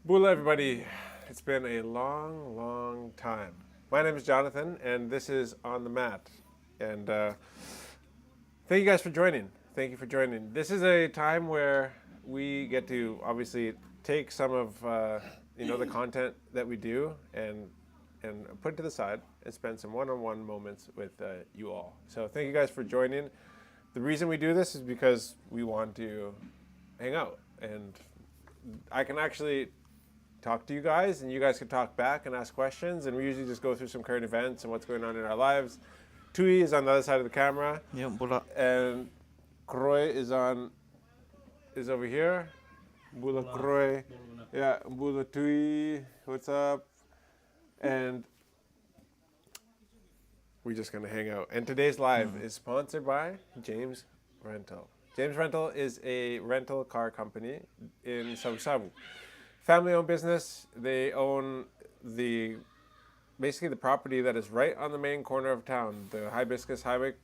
Bula, everybody. It's been a long, long time. My name is Jonathan, and this is On the Mat. And thank you guys for joining. Thank you for joining. This is a time where we get to obviously take some of the content that we do and put it to the side and spend some one-on-one moments with you all. So thank you guys for joining. The reason we do this is because we want to hang out, and I can actually talk to you guys, and you guys can talk back and ask questions, and we usually just go through some current events and what's going on in our lives. Tui is on the other side of the camera, Yeah, Bula. and Kroy is over here. Bula Kroy, yeah, Bula Tui, what's up? And we're just gonna hang out. And today's live is sponsored by James Rental. James Rental is a rental car company in Sabu. Family-owned business. They own basically the property that is right on the main corner of town, the Hibiscus Highway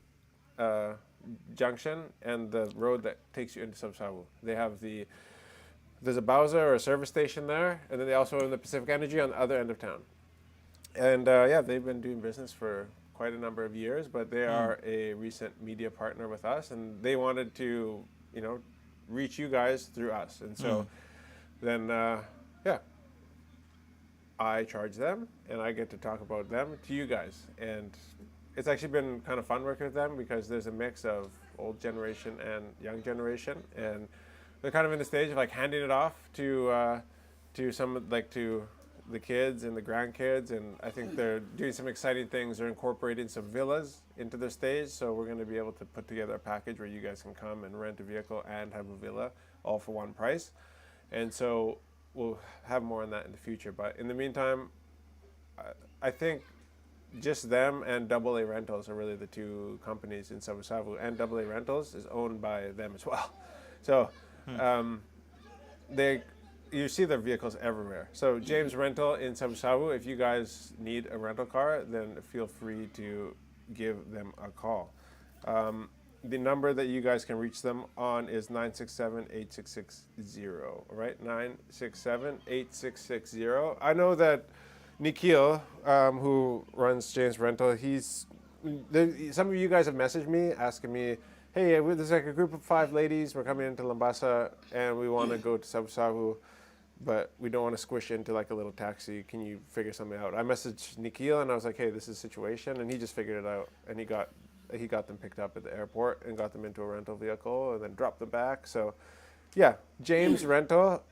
junction, and the road that takes you into Sabu. They have there's a Bowser or a service station there, and then they also own the Pacific Energy on the other end of town. And they've been doing business for quite a number of years, but they are a recent media partner with us, and they wanted to, reach you guys through us. And so then, I charge them, and I get to talk about them to you guys. And it's actually been kind of fun working with them because there's a mix of old generation and young generation, and they're kind of in the stage of like handing it off to the kids and the grandkids, and I think they're doing some exciting things. They're incorporating some villas into their stage, so we're going to be able to put together a package where you guys can come and rent a vehicle and have a villa all for one price. And so we'll have more on that in the future. But in the meantime, I think just them and AA Rentals are really the two companies in Savu, and AA Rentals is owned by them as well. So you see their vehicles everywhere. So James Rental in Savu, if you guys need a rental car, then feel free to give them a call. The number that you guys can reach them on is 967-8660, right? 967-8660. I know that Nikhil, who runs James Rental, some of you guys have messaged me asking me, hey, there's like a group of 5 ladies, we're coming into Lambasa, and we want to go to Savu, but we don't want to squish into like a little taxi. Can you figure something out? I messaged Nikhil, and I was like, hey, this is a situation, and he just figured it out, and he got them picked up at the airport and got them into a rental vehicle and then dropped them back. So, yeah, James Rental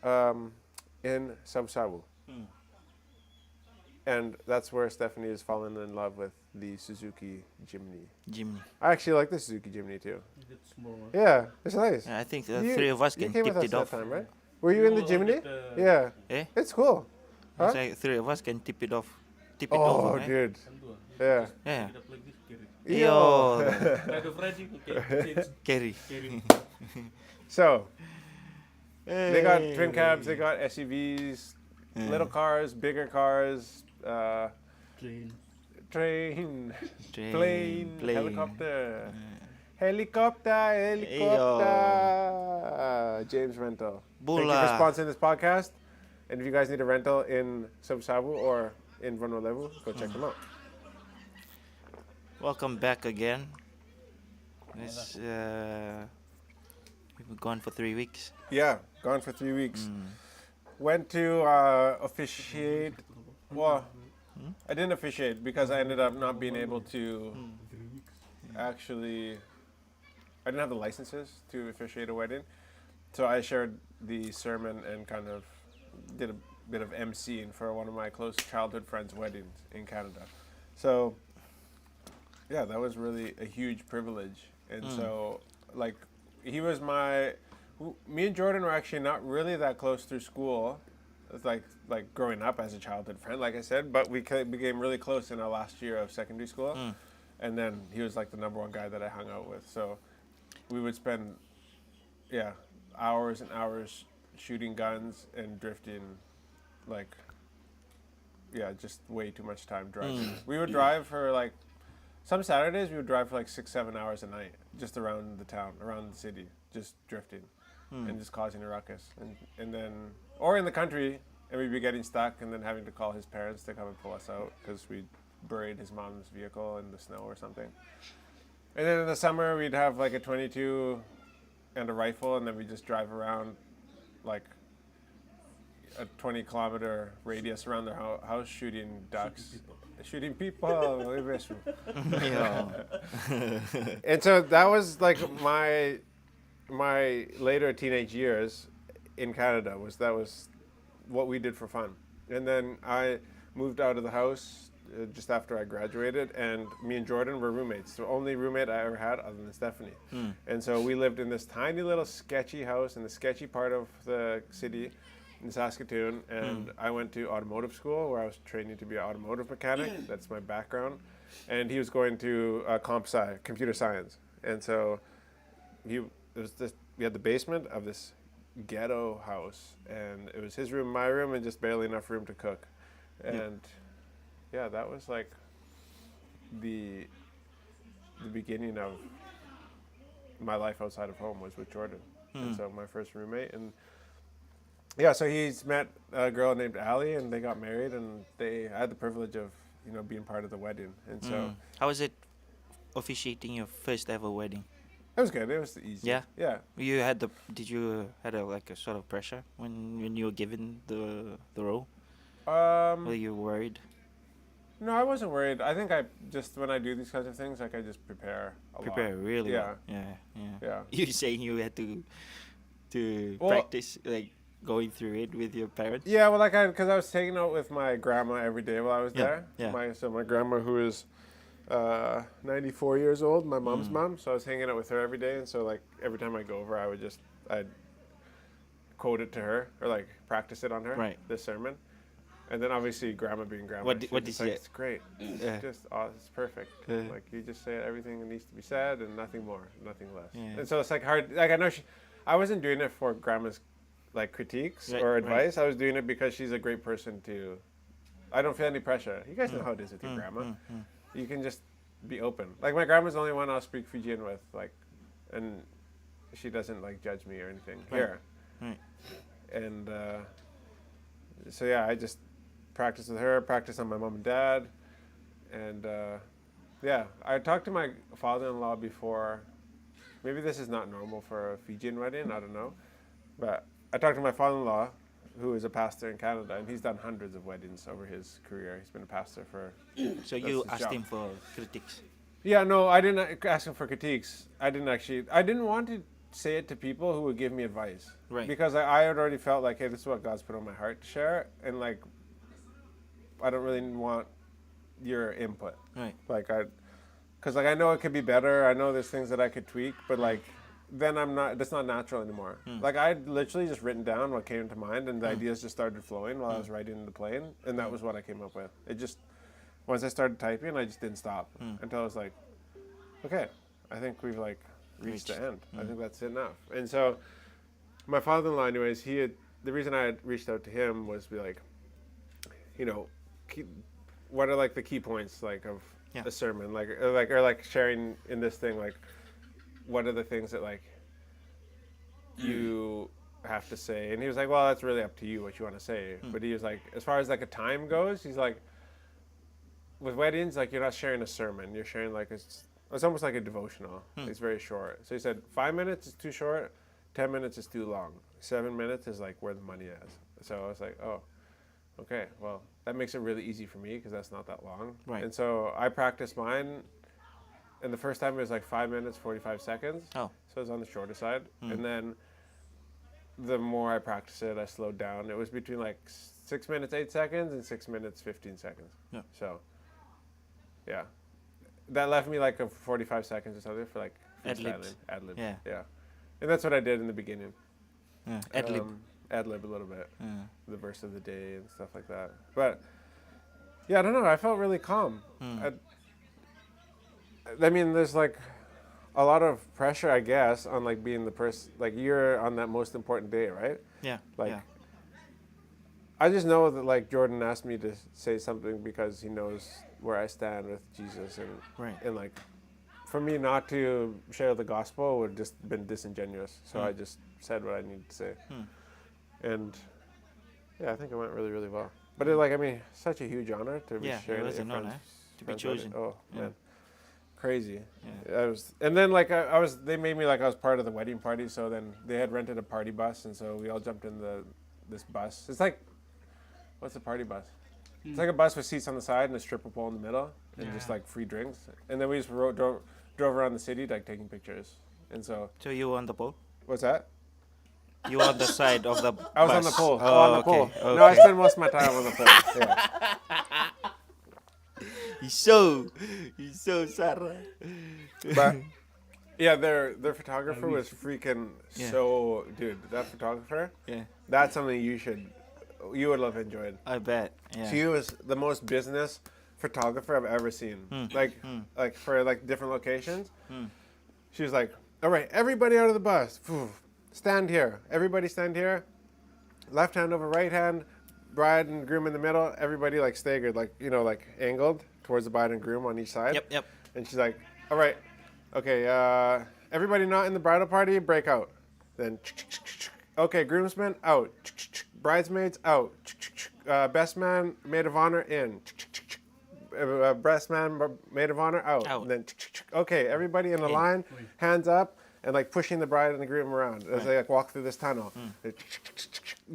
in Sabu. And that's where Stephanie has fallen in love with the Suzuki Jimny. I actually like the Suzuki Jimny too. It's small. Yeah, it's nice. Yeah, I think the 3 of us You can came tip with us it that off. time, right? Were you in the Jimny? Yeah. Eh? It's cool. Huh? It's like 3 of us can tip it off. Tip it Oh, over, eh? dude. Yeah. Yeah. Kita play this carry. Yo. Kind of ready. Okay. Carry. So, they got twin cabs, they got SUVs, little cars, bigger cars, train, plane, helicopter. Helicopter. James Rental. Thank you for Bula. sponsoring this podcast. And if you guys need a rental in Sabu or in Vanuatu, go check them out. Welcome back again. We've been gone for 3 weeks. Yeah, gone for 3 weeks. Went to officiate. Well, I didn't officiate because I ended up not being able to actually. I didn't have the licenses to officiate a wedding, so I shared the sermon and kind of did a bit of emceeing for one of my close childhood friends' weddings in Canada. So, yeah, that was really a huge privilege. And so, like, me and Jordan were actually not really that close through school. It's like growing up as a childhood friend, like I said, but we became really close in our last year of secondary school. And then he was like the number one guy that I hung out with. So we would spend, hours and hours shooting guns and drifting, just way too much time driving. We would drive for some Saturdays we would drive for 6-7 hours a night, just around the town, around the city, just drifting and just causing a ruckus. And then, or in the country, and we'd be getting stuck and then having to call his parents to come and pull us out because we buried his mom's vehicle in the snow or something. And then in the summer, we'd have like a 22 and a rifle, and then we'd just drive around like a 20-kilometer radius around their house shooting ducks. Shooting people. Yeah. And so that was like my later teenage years in Canada. That was what we did for fun. And then I moved out of the house just after I graduated, and me and Jordan were roommates. The only roommate I ever had other than Stephanie. And so we lived in this tiny little sketchy house in the sketchy part of the city in Saskatoon, and I went to automotive school where I was training to be an automotive mechanic. That's my background. And he was going to comp sci, computer science. And so we had the basement of this ghetto house, and it was his room, my room, and just barely enough room to cook. And yeah, that was like the beginning of my life outside of home was with Jordan. And so my first roommate, and yeah, so he's met a girl named Allie, and they got married, and I had the privilege of, being part of the wedding. And so How was it officiating your first ever wedding? it was good. It was easy. Yeah? Yeah. Did you had like a sort of pressure when you were given the role? Were you worried? No, I wasn't worried. I think when I do these kinds of things, like I just prepare a lot. Prepare really Yeah. well. Yeah. Yeah. You saying you had to Well- practice like going through it with your parents? Yeah, well, because I was hanging out with my grandma every day while I was Yeah, there. yeah. So my grandma, who is 94 years old, my mom's mom. So I was hanging out with her every day, and so like every time I go over, I'd quote it to her or like practice it on her. Right. The sermon, and then obviously grandma being grandma. What she's did just you like, say? It's great. Yeah. It's perfect. Yeah. Like you just say everything that needs to be said and nothing more, nothing less. Yeah. And so it's like hard. Like I know I wasn't doing it for grandma's like critiques Right, or right. advice. I was doing it because she's a great person to. I don't feel any pressure. You guys know how it is with your grandma. You can just be open. Like my grandma's the only one I'll speak Fijian with, like, and she doesn't like judge me or anything here. Right. And so yeah, I just practiced with her, practiced on my mom and dad, and yeah, I talked to my father-in-law before. Maybe this is not normal for a Fijian wedding, I don't know, but I talked to my father-in-law, who is a pastor in Canada, and he's done hundreds of weddings over his career. He's been a pastor for. So you his asked job. him for critiques. Yeah, no, I didn't ask him for critiques. I didn't want to say it to people who would give me advice. Right. Because I had already felt like, hey, this is what God's put on my heart to share, and like, I don't really want your input. Right. Like because like I know it could be better. I know there's things that I could tweak, but like, then that's not natural anymore. Like I had literally just written down what came to mind, and the ideas just started flowing while I was writing in the plane, and that was what I came up with. It just, once I started typing, I just didn't stop until I was like, okay, I think we've like reached the end. I think that's enough. And so my father-in-law, anyways, the reason I had reached out to him was to be like, what are like the key points like of a sermon, or sharing in this thing, like what are the things that like you have to say? And he was like, well, that's really up to you what you want to say. But he was like, as far as like a time goes, he's like, with weddings, like you're not sharing a sermon, you're sharing like it's almost like a devotional. It's very short. So he said 5 minutes is too short, 10 minutes is too long, 7 minutes is like where the money is. So I was like, oh, okay, well, that makes it really easy for me because that's not that long. Right. And so I practiced mine, and the first time it was like 5 minutes, 45 seconds. Oh. So it was on the shorter side. And then the more I practiced it, I slowed down. It was between like 6 minutes, 8 seconds and 6 minutes, 15 seconds. Yeah. So, yeah. That left me like a 45 seconds or something for like Ad-libs. Ad-lib. Yeah. Yeah. And that's what I did in the beginning. Yeah. Ad-lib. Ad-lib a little bit. Yeah. The verse of the day and stuff like that. But yeah, I don't know. I felt really calm. I mean, there's like a lot of pressure, I guess, on like being the person, like you're on that most important day, right? Yeah. Like, yeah. I just know that like Jordan asked me to say something because he knows where I stand with Jesus, and Right. and like for me not to share the gospel would have just been disingenuous. So I just said what I needed to say. And Yeah, I think it went really, really well. But it, like, I mean, such a huge honor to be Yeah, it sharing was at an your honor friend's- to be friend's wedding. chosen. Oh Yeah. man, crazy. Yeah. I was, and then like I was, they made me like I was part of the wedding party. So then they had rented a party bus, and so we all jumped in this bus. It's like, what's a party bus? It's like a bus with seats on the side and a stripper pole in the middle, and just Yeah. like free drinks. And then we just drove around the city like taking pictures. And so, So you were on the pole? what's that? You were on the side of the I was on bus. the pole. Oh, on the okay. pole. Okay. No, I spend most of my time on the pole. Yeah. He's so Sarah. But yeah, their photographer was freaking Yeah. so, dude. That photographer, Yeah, that's something you would have enjoyed. I bet. Yeah. She was the most business photographer I've ever seen. Like for like different locations. She was like, "All right, everybody out of the bus. Phew. Stand here. Everybody stand here. Left hand over right hand. Bride and groom in the middle. Everybody like staggered, like like angled towards the bride and groom on each side." Yep. And she's like, "All right, okay, everybody not in the bridal party, break out." Then, okay, groomsmen out, bridesmaids out, best man, maid of honor in, best man, maid of honor out. Out. And then, okay, everybody in the line, hands up, and like pushing the bride and the groom around as they like walk through this tunnel.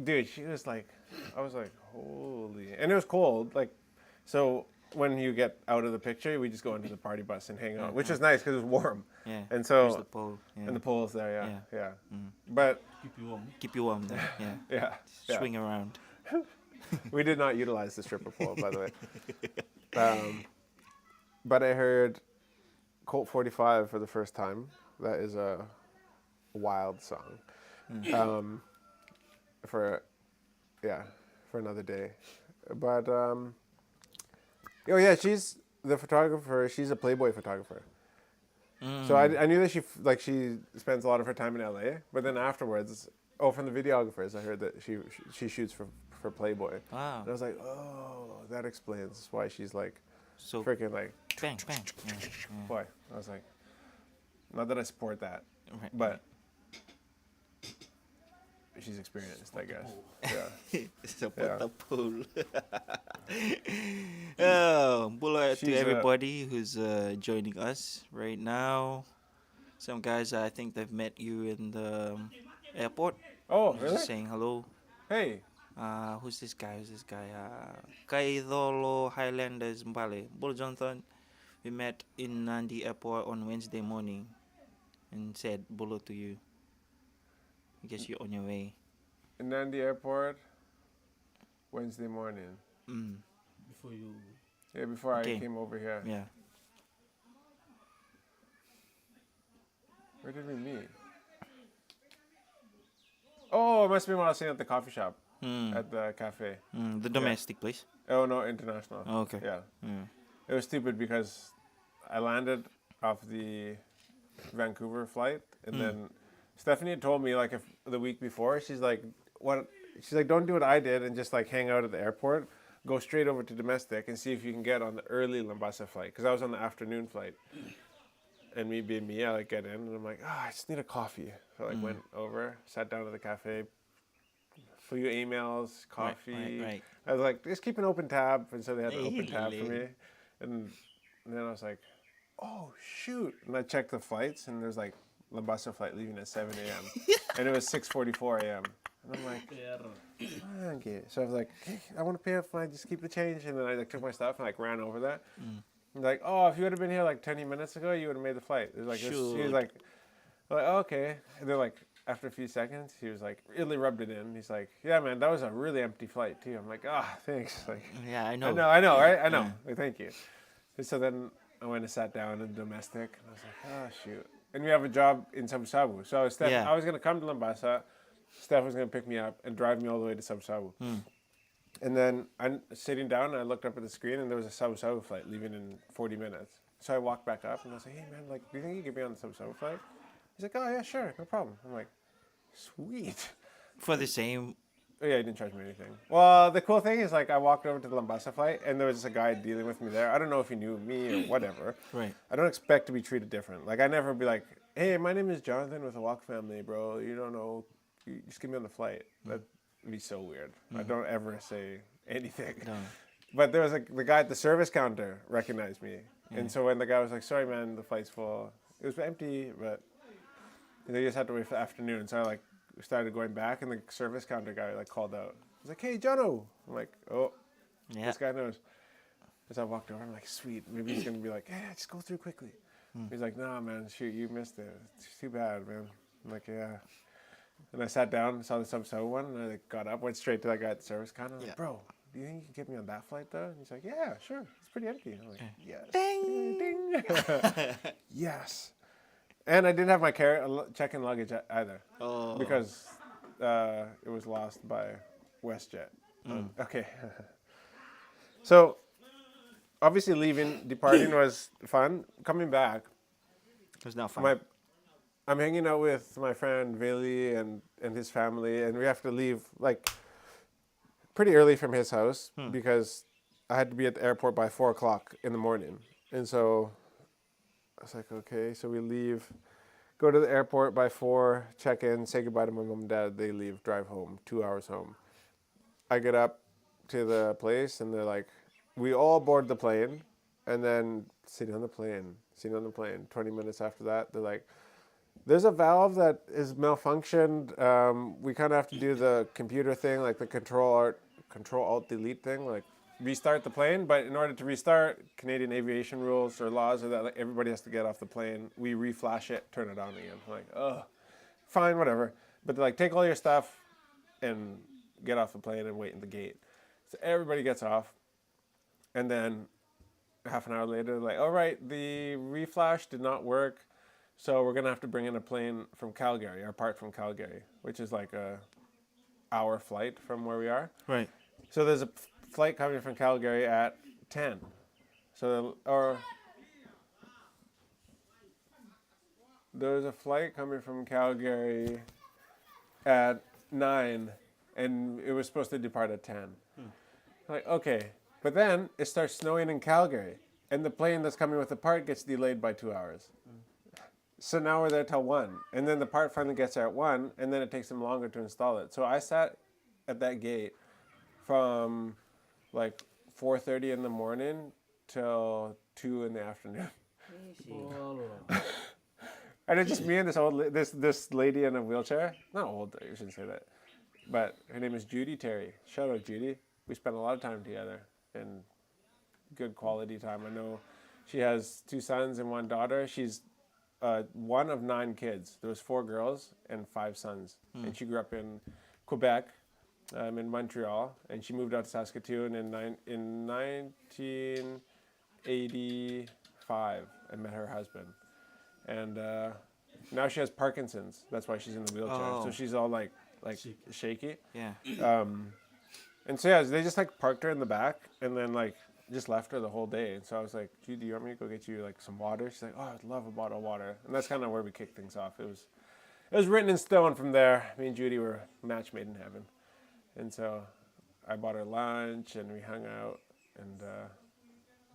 Dude, she was like, I was like, holy, and it was cold, like, so. When you get out of the picture, we just go into the party bus and hang out, which was nice because it was warm. Yeah. And There's so, the pole. Yeah. and the pool's there, Yeah. yeah. But Keep you warm. Keep you warm there. Yeah. yeah, Swing around. we did not utilize the stripper pole, by the way. But I heard Colt 45 for the first time. That is a wild song. For another day. But oh yeah, she's the photographer. She's a Playboy photographer. So I knew that she spends a lot of her time in LA. But then afterwards, from the videographers, I heard that she shoots for Playboy. Wow. And I was like, oh, that explains why she's like So freaking like bang. Yeah. boy. I was like, not that I support that, Right. but she's experienced, I guess. Yeah. Support Yeah. the pool. Oh, bullet to She's, everybody who's joining us right now. Some guys, I think they've met you in the airport. Oh, Just really? saying hello. Hey. Who's this guy? Kaidolo Highlanders Mbale. Bull Jonathan. We met in Nandi Airport on Wednesday morning and said bolo to you. I guess you're on your way. In Nandi Airport, Wednesday morning. Before you. Yeah, before Okay. I came over here. Yeah. Where did we meet? Oh, it must be when I was sitting at the coffee shop, at the cafe. The domestic place. Oh, no, international. Oh, okay. Yeah. Yeah. It was stupid because I landed off the Vancouver flight, and then Stephanie had told me, like, if the week before, she's like, don't do what I did and just, like, hang out at the airport. Go straight over to domestic and see if you can get on the early Lambasa flight, because I was on the afternoon flight. And me being me, I like get in and I'm like, I just need a coffee. So I like went over, sat down at the cafe, few emails, coffee. Right. I was like, just keep an open tab, and so they had an open tab for me. And then I was like, oh shoot! And I checked the flights, and there's like Lambasa flight leaving at 7 a.m. and it was 6:44 a.m. And I'm like, okay. So I was like, hey, I want to pay up. I just keep the change, and then I like took my stuff and like ran over that. Like, oh, if you would have been here like 20 minutes ago, you would have made the flight. It was like, he was like, oh, okay. And then like, after a few seconds, he was like, really rubbed it in. He's like, yeah, man, that was a really empty flight too. I'm like, thanks. Like, Yeah, I know. I know, right? I know. Yeah. Like, thank you. And so then I went and sat down in domestic, and I was like, oh, shoot. And we have a job in Sabu. So I was going to come to Lambasa. Steph was going to pick me up and drive me all the way to Sabu. And then I'm sitting down, and I looked up at the screen, and there was a Sabu flight leaving in 40 minutes. So I walked back up, and I was like, hey, man, like, do you think you could be on the Sabu flight? He's like, oh, yeah, sure, no problem. I'm like, sweet. For the same. Oh, yeah, he didn't charge me anything. Well, the cool thing is, like, I walked over to the Lambasa flight, and there was just a guy dealing with me there. I don't know if he knew me or whatever. Right. I don't expect to be treated different. Like, I never be like, hey, my name is Jonathan with a Walk family, bro. You don't know. You just get me on the flight. be so weird. I don't ever say anything. No. But there was the guy at the service counter recognized me. And so when the guy was like, sorry, man, the flight's full. It was empty, but they just had to wait for the afternoon. So I started going back, and the service counter guy called out. He's like, hey, Jono. I'm like, oh, this guy knows. As I walked over, I'm like, sweet. Maybe he's going to be like, yeah, just go through quickly. He's like, nah, man, shoot, you missed it. It's too bad, man. I'm like, yeah. And I sat down, saw the sub-7 one, and I got up, went straight to that guy at the service counter. I'm like, bro, do you think you can get me on that flight, though? And he's like, yeah, sure. It's pretty empty. I'm like, yes. Ding! Ding! Yes. And I didn't have my check-in luggage either. Oh. Because it was lost by WestJet. Okay. So, obviously departing was fun. Coming back. It was not fun. I'm hanging out with my friend Veli and his family, and we have to leave pretty early from his house because I had to be at the airport by 4 o'clock in the morning. And so I was like, okay, so we leave, go to the airport by 4, check in, say goodbye to my mom and dad. They leave, drive home, 2 hours home. I get up to the place, and they're like, we all board the plane, and then sitting on the plane. 20 minutes after that, they're like, there's a valve that is malfunctioned. We kind of have to do the computer thing, like the Control-Alt-Delete thing, restart the plane. But in order to restart, Canadian aviation rules or laws are that everybody has to get off the plane. We reflash it, turn it on again. I'm like, oh, fine, whatever. But they're like, take all your stuff and get off the plane and wait in the gate. So everybody gets off. And then half an hour later, they're like, all right, the reflash did not work. So we're going to have to bring in a plane from Calgary, or part from Calgary, which is like a hour flight from where we are. Right. So there's a flight coming from Calgary at 10. There's a flight coming from Calgary at 9, and it was supposed to depart at 10. Like, okay. But then it starts snowing in Calgary, and the plane that's coming with the part gets delayed by 2 hours. So now we're there till 1, and then the part finally gets there at 1, and then it takes them longer to install it. So I sat at that gate from 4:30 in the morning till 2 in the afternoon. And it's just me and this lady in a wheelchair. Not old, I shouldn't say that. But her name is Judy Terry. Shout out Judy. We spent a lot of time together, and good quality time. I know she has 2 sons and 1 daughter. She's one of 9 kids. There was 4 girls and 5 sons. And she grew up in Quebec, in Montreal, and she moved out to Saskatoon in 1985 and met her husband. And now she has Parkinson's. That's why she's in the wheelchair. Oh. So she's all shaky. Yeah. And so yeah, they just parked her in the back, and then just left her the whole day. And so I was like, Judy, do you want me to go get you some water? She's like, oh, I'd love a bottle of water. And that's kind of where we kicked things off. It was written in stone from there. Me and Judy were match made in heaven. And so I bought her lunch, and we hung out. And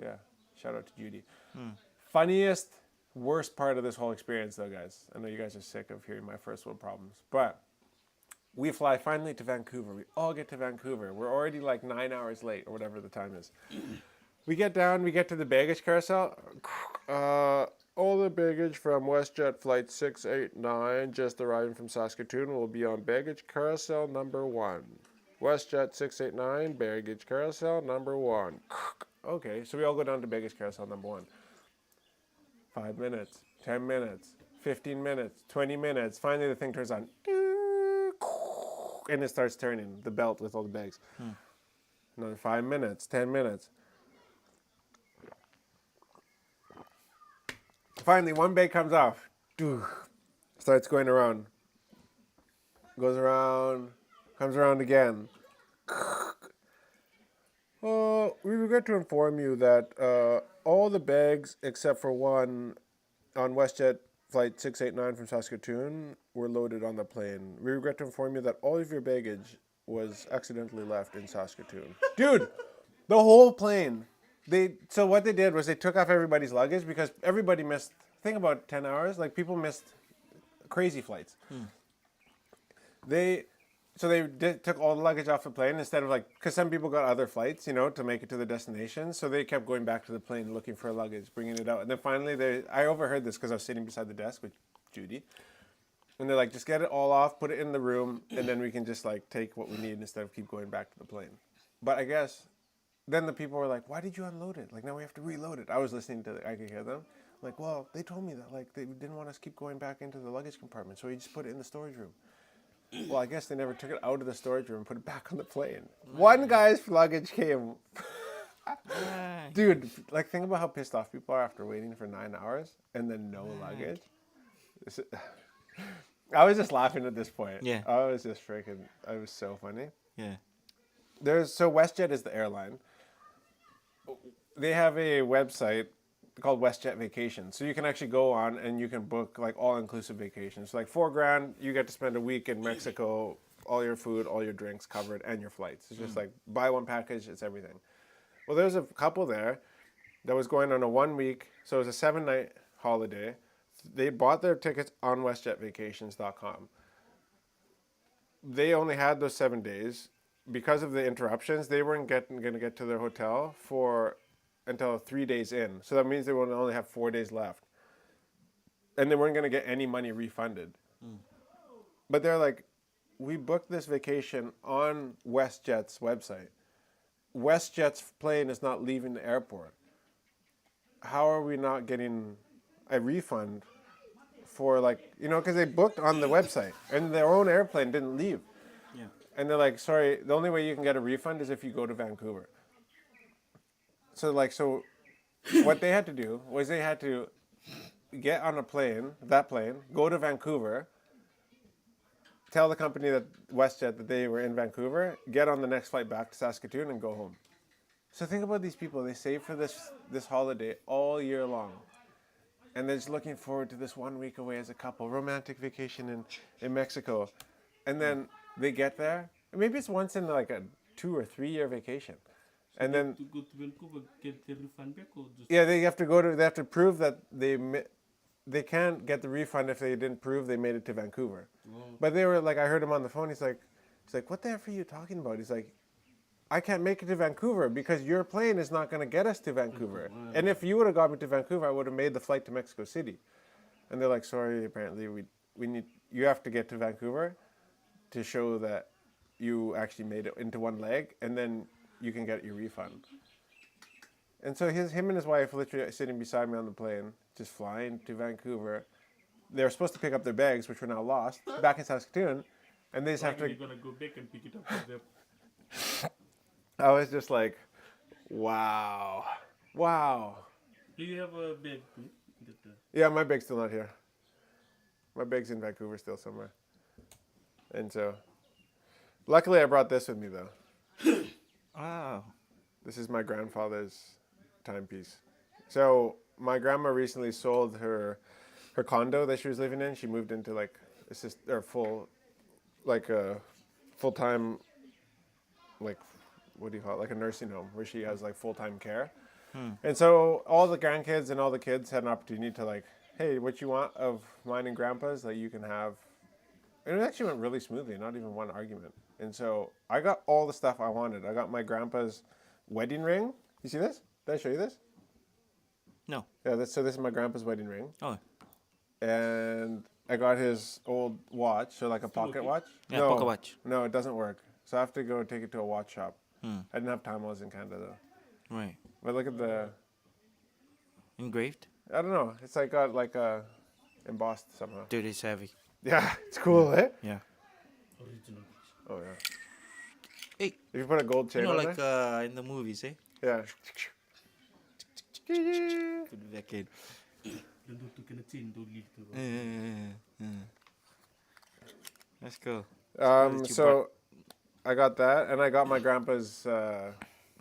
yeah, shout out to Judy. Funniest, worst part of this whole experience, though, guys. I know you guys are sick of hearing my first world problems, but we fly finally to Vancouver. We all get to Vancouver. We're already 9 hours late, or whatever the time is. We get down, we get to the baggage carousel. All the baggage from WestJet flight 689 just arriving from Saskatoon will be on baggage carousel number 1. WestJet 689, baggage carousel number 1. Okay, so we all go down to baggage carousel number 1. 5 minutes, 10 minutes, 15 minutes, 20 minutes. Finally, the thing turns on. And it starts turning, the belt with all the bags. Another 5 minutes, 10 minutes. Finally, one bag comes off. Starts going around. Goes around, comes around again. We regret to inform you that all the bags except for one on WestJet flight 689 from Saskatoon were loaded on the plane. We regret to inform you that all of your baggage was accidentally left in Saskatoon. Dude, the whole plane. So what they did was they took off everybody's luggage because everybody missed, think about 10 hours. People missed crazy flights. They So they took all the luggage off the plane instead of like, because some people got other flights, to make it to the destination. So they kept going back to the plane looking for luggage, bringing it out. And then finally, I overheard this because I was sitting beside the desk with Judy. And they're like, just get it all off, put it in the room, and then we can just like take what we need instead of keep going back to the plane. But I guess then the people were like, why did you unload it? Like, now we have to reload it. I was listening I could hear them. Like, well, they told me that like they didn't want us to keep going back into the luggage compartment. So we just put it in the storage room. Well, I guess they never took it out of the storage room and put it back on the plane. One guy's luggage came. Dude, like, think about how pissed off people are after waiting for 9 hours and then no luggage. I was just laughing at this point. Yeah. I was just freaking, it was so funny. Yeah. So WestJet is the airline. They have a website called WestJet Vacation. So you can actually go on and you can book like all-inclusive vacations. So like $4,000, you get to spend a week in Mexico, all your food, all your drinks covered, and your flights. It's just like buy one package, it's everything. Well, there's a couple there that was going on a 1 week, so it was a 7-night holiday. They bought their tickets on WestJetVacations.com. They only had those 7 days. Because of the interruptions, they weren't going to get to their hotel until 3 days in. So that means they would only have 4 days left. And they weren't going to get any money refunded. But they're like, we booked this vacation on WestJet's website. WestJet's plane is not leaving the airport. How are we not getting a refund for because they booked on the website and their own airplane didn't leave. Yeah. And they're like, sorry, the only way you can get a refund is if you go to Vancouver. So what they had to do was they had to get on that plane, go to Vancouver, tell the company that WestJet that they were in Vancouver, get on the next flight back to Saskatoon and go home. So think about these people. They save for this holiday all year long. And they're just looking forward to this 1 week away as a couple, romantic vacation in Mexico. And then they get there. Maybe it's once in like a 2 or 3 year vacation. And then to go to Vancouver, get the refund back or just... yeah, they have to prove that they can't get the refund if they didn't prove they made it to Vancouver. Oh. But they were like, I heard him on the phone. He's like, what the F are you talking about? He's like, I can't make it to Vancouver because your plane is not going to get us to Vancouver. And if you would have got me to Vancouver, I would have made the flight to Mexico City. And they're like, sorry, apparently you have to get to Vancouver to show that you actually made it into one leg, and then you can get your refund. And so him and his wife literally sitting beside me on the plane, just flying to Vancouver. They were supposed to pick up their bags, which were now lost, back in Saskatoon, and they just have to... You're going to go back and pick it up with them. I was just like, wow. Do you have a bag too? Yeah, my bag's still not here. My bag's in Vancouver still somewhere. And so, luckily I brought this with me though. Wow. This is my grandfather's timepiece. So my grandma recently sold her condo that she was living in. She moved into full-time, what do you call it? Like a nursing home where she has like full-time care. And so all the grandkids and all the kids had an opportunity to hey, what you want of mine and grandpa's that you can have. And it actually went really smoothly, not even one argument. And so I got all the stuff I wanted. I got my grandpa's wedding ring. You see this? Did I show you this? No. Yeah, so this is my grandpa's wedding ring. Oh. And I got his old watch, so like a pocket watch. Yeah, pocket watch. No, it doesn't work. So I have to go take it to a watch shop. I didn't have time while I was in Canada though. Right. But look at the... Engraved? I don't know. It's got embossed somehow. Dude, it's heavy. Yeah, it's cool, eh? Yeah. Original. Oh, yeah. Hey. If you put a gold chain on there? In the movies, eh? Yeah. Put it back in. Don't took in a chain, don't leave the road. Let's go. So I got that, and I got my grandpa's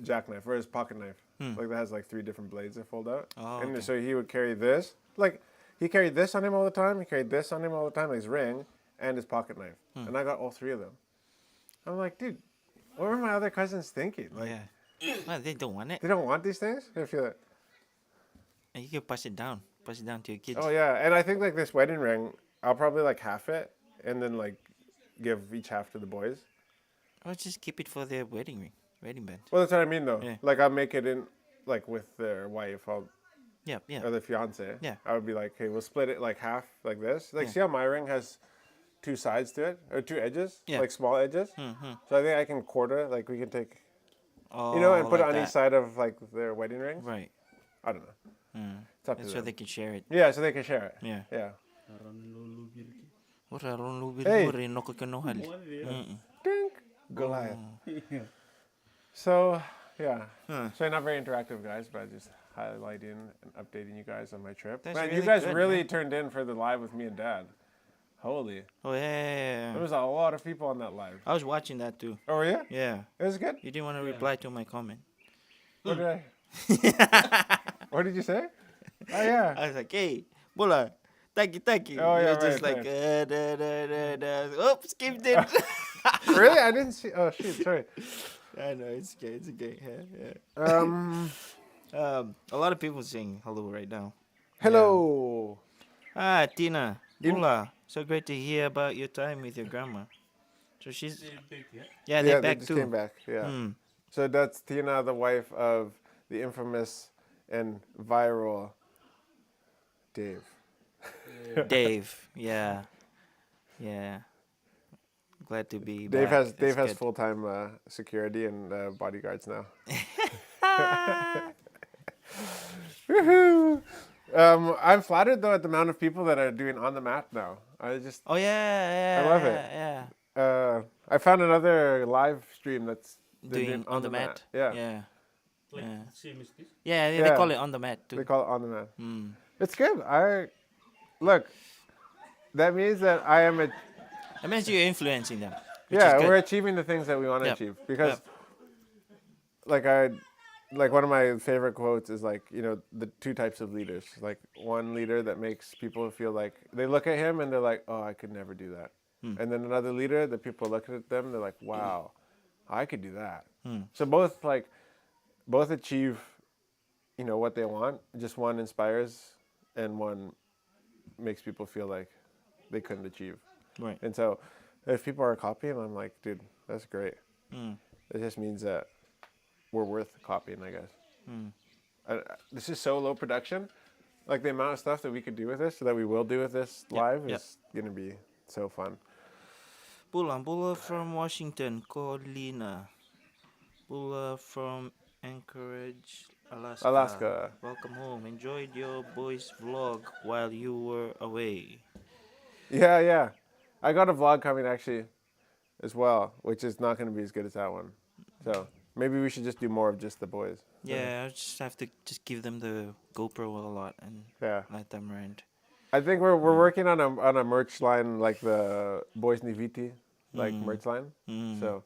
jackknife, or his pocket knife. That has 3 different blades that fold out. Oh, and okay. so he would carry this. He carried this on him all the time. He carried this on him all the time, his ring, and his pocket knife. And I got all 3 of them. I'm like, dude, what were my other cousins thinking? Yeah. Well, they don't want it. They don't want these things? I feel it. And you can pass it down. Pass it down to your kids. Oh, yeah. And I think, this wedding ring, I'll probably, half it, and then, give each half to the boys. Or just keep it for their wedding band. Well, that's what I mean, though. Yeah. Like, I'll make it in, like, with their wife or Yeah. their fiance. Yeah. I would be like, hey, we'll split it, like, half, like this. Like, Yeah. see how my ring has 2 sides to it? Or 2 edges? Yeah. Like, small edges? Mm-hmm. So I think I can quarter, like, we can take, Oh, you know, and put like it on that. each side of, like, their wedding rings. Right. I don't know. Mm. It's up to That's them. so they can share it. Yeah, so they can share it. Yeah. Yeah. Ora ron lubi Hey. rin no kakanohal. Dink. Goliath. Yeah. So, yeah. Huh. So not very interactive, guys, but just highlighting and updating you guys on my trip. That's Man, you really guys good, really man. turned in for the live with me and Dad. Holy. Oh yeah. There was a lot of people on that live. I was watching that too. Oh, yeah? Yeah. It was good? You didn't want to reply to my comment. What did I... What did you say? Oh, yeah. I was like, hey, Bola, thank you. Oh, yeah, You're just right, like, oops, skipped it. Really? I didn't see... Oh, shoot, sorry. I know, it's okay. Yeah. Um, A lot of people saying hello right now. hello. Ah, Tina, Bola, so great to hear about your time with your grandma. So she's, yeah, they're Yeah, they back just too. came back, yeah. Hmm. So that's Tina, the wife of the infamous and viral Dave. Dave, yeah. Glad to be Dave back. has Dave That's has good. full-time security and bodyguards now. Woohoo! I'm flattered though at the amount of people that are doing on the mat now. I just Oh yeah. I love it. Yeah. I found another live stream that's they're Doing on the mat. Yeah. Yeah. Like Yeah. same as this. Yeah, they Yeah. call it on the mat They too. call it on the mat. Mm. It's good. Look. That means that I am a It means you're influencing them. Which yeah, is good. we're achieving the things that we want to Yep. achieve because Yep. like one of my favorite quotes is like, you know, the 2 types of leaders. Like one leader that makes people feel like they look at him and they're like, "Oh, I could never do that." And then another leader that people look at them, they're like, "Wow, I could do that." So both achieve, you know, what they want. Just one inspires and one makes people feel like they couldn't achieve. Right. And so if people are copying, I'm like, dude, that's great. Mm. It just means that we're worth copying, I guess. Mm. This is so low production. Like the amount of stuff that we could do with this, that we will do with this live, yep. is going to be so fun. Bula from Washington, Colina. Bula from Anchorage, Alaska. Alaska. Welcome home. Enjoyed your boys' vlog while you were away. Yeah. I got a vlog coming actually as well, which is not going to be as good as that one. So maybe we should just do more of just the boys. Yeah, I just have to just give them the GoPro a lot and Yeah. let them rent. I think we're working on a merch line like the Boys Niviti like merch line. Mm. So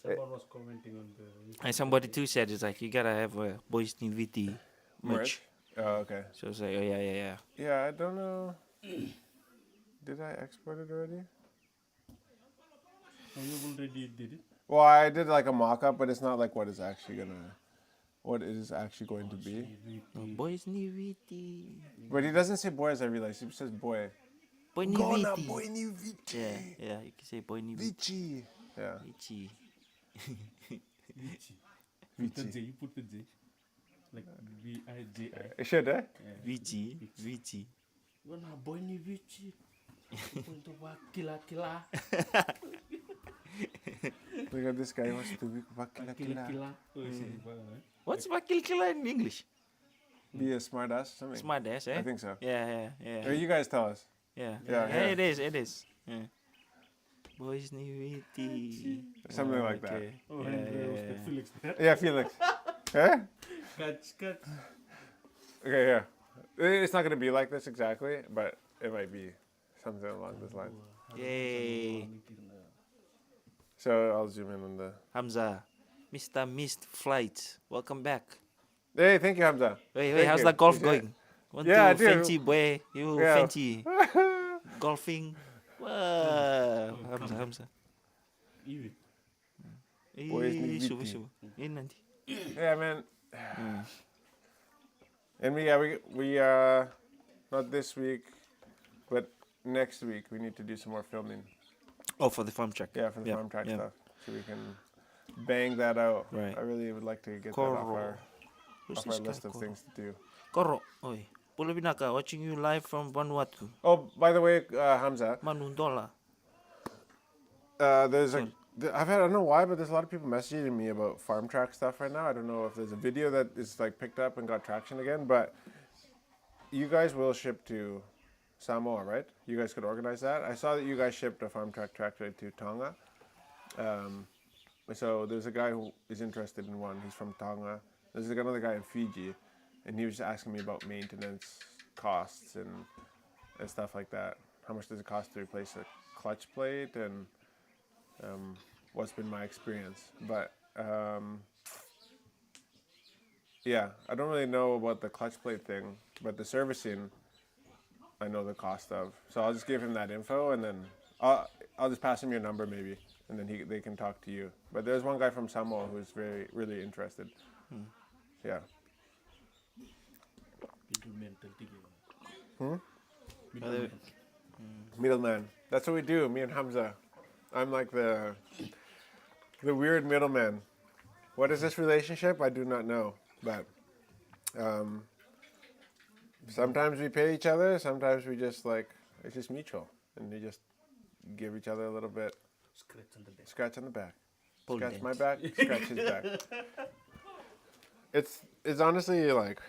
Someone was commenting on the. And somebody too said it's like you gotta have a Boys Niviti merch. Oh, okay. So it's like, oh yeah. Yeah, I don't know. Did I export it already? Oh, you already did it. Well, I did like a mock-up, but it's not like what it is actually going to be. Oh, Boys Niviti. But he doesn't say boy as I realized. He says boy. Boy Gona Niviti. boy Niviti. Yeah, you can say Boy Niviti. Vici. Yeah. Vici. Vici. Put the J. You put the J. Like V-I-J-I. It should, eh? Vici. Gona boy ni Vici. Untuk kila-kila. Look at this guy. He wants to be kila-kila. Kila-kila. Oh, see, What's Bakil Kila in English? Be a smart ass or something. Smart ass, eh? I think so. Yeah. Or you guys tell us. Yeah, Yeah. it is. Yeah. Boys Niviti. Something like that. Okay. Oh, Yeah, and yeah. Felix. Yeah, Felix. Eh? Catch. Okay, yeah. It's not going to be like this exactly, but it might be something along those lines. Yay. So I'll zoom in on the... Hamza, Mr. Missed Flight. Welcome back. Hey, thank you, Hamza. Wait, Thank how's you. the golf Appreciate going? Want Yeah, to I do. fancy boy? You Yeah. fancy golfing? Wow. Hamza. Even. Boys Eh, Niviti. subuh. Ini nanti. Yeah, man. And we not this week, but next week we need to do some more filming. Oh, for the Farmtrack. Yeah, for the Farmtrack yeah. stuff. So we can bang that out. Right. I really would like to get that off Koro. Who's our this guy, list of Koro? things to do. Koro. Oi. Pulo Binaka, watching you live from Vanuatu. Oh, by the way, Hamza, Manundola. there's a. I don't know why, but there's a lot of people messaging me about Farmtrack stuff right now. I don't know if there's a video that is like picked up and got traction again, but you guys will ship to Samoa, right? You guys could organize that. I saw that you guys shipped a Farmtrack tractor to Tonga. So there's a guy who is interested in one. He's from Tonga. There's another guy in Fiji, and he was just asking me about maintenance costs and stuff like that. How much does it cost to replace a clutch plate and what's been my experience. But yeah, I don't really know about the clutch plate thing, but the servicing I know the cost of. So I'll just give him that info, and then I'll just pass him your number maybe, and then they can talk to you. But there's one guy from Samoa who's really interested. Yeah. Middleman. That's what we do, me and Hamza. I'm like the weird middleman. What is this relationship? I do not know. But sometimes we pay each other, sometimes we just it's just mutual. And we just give each other a little bit. Scratch on the back. Pull Scratch dents. my back, scratch his back. It's honestly like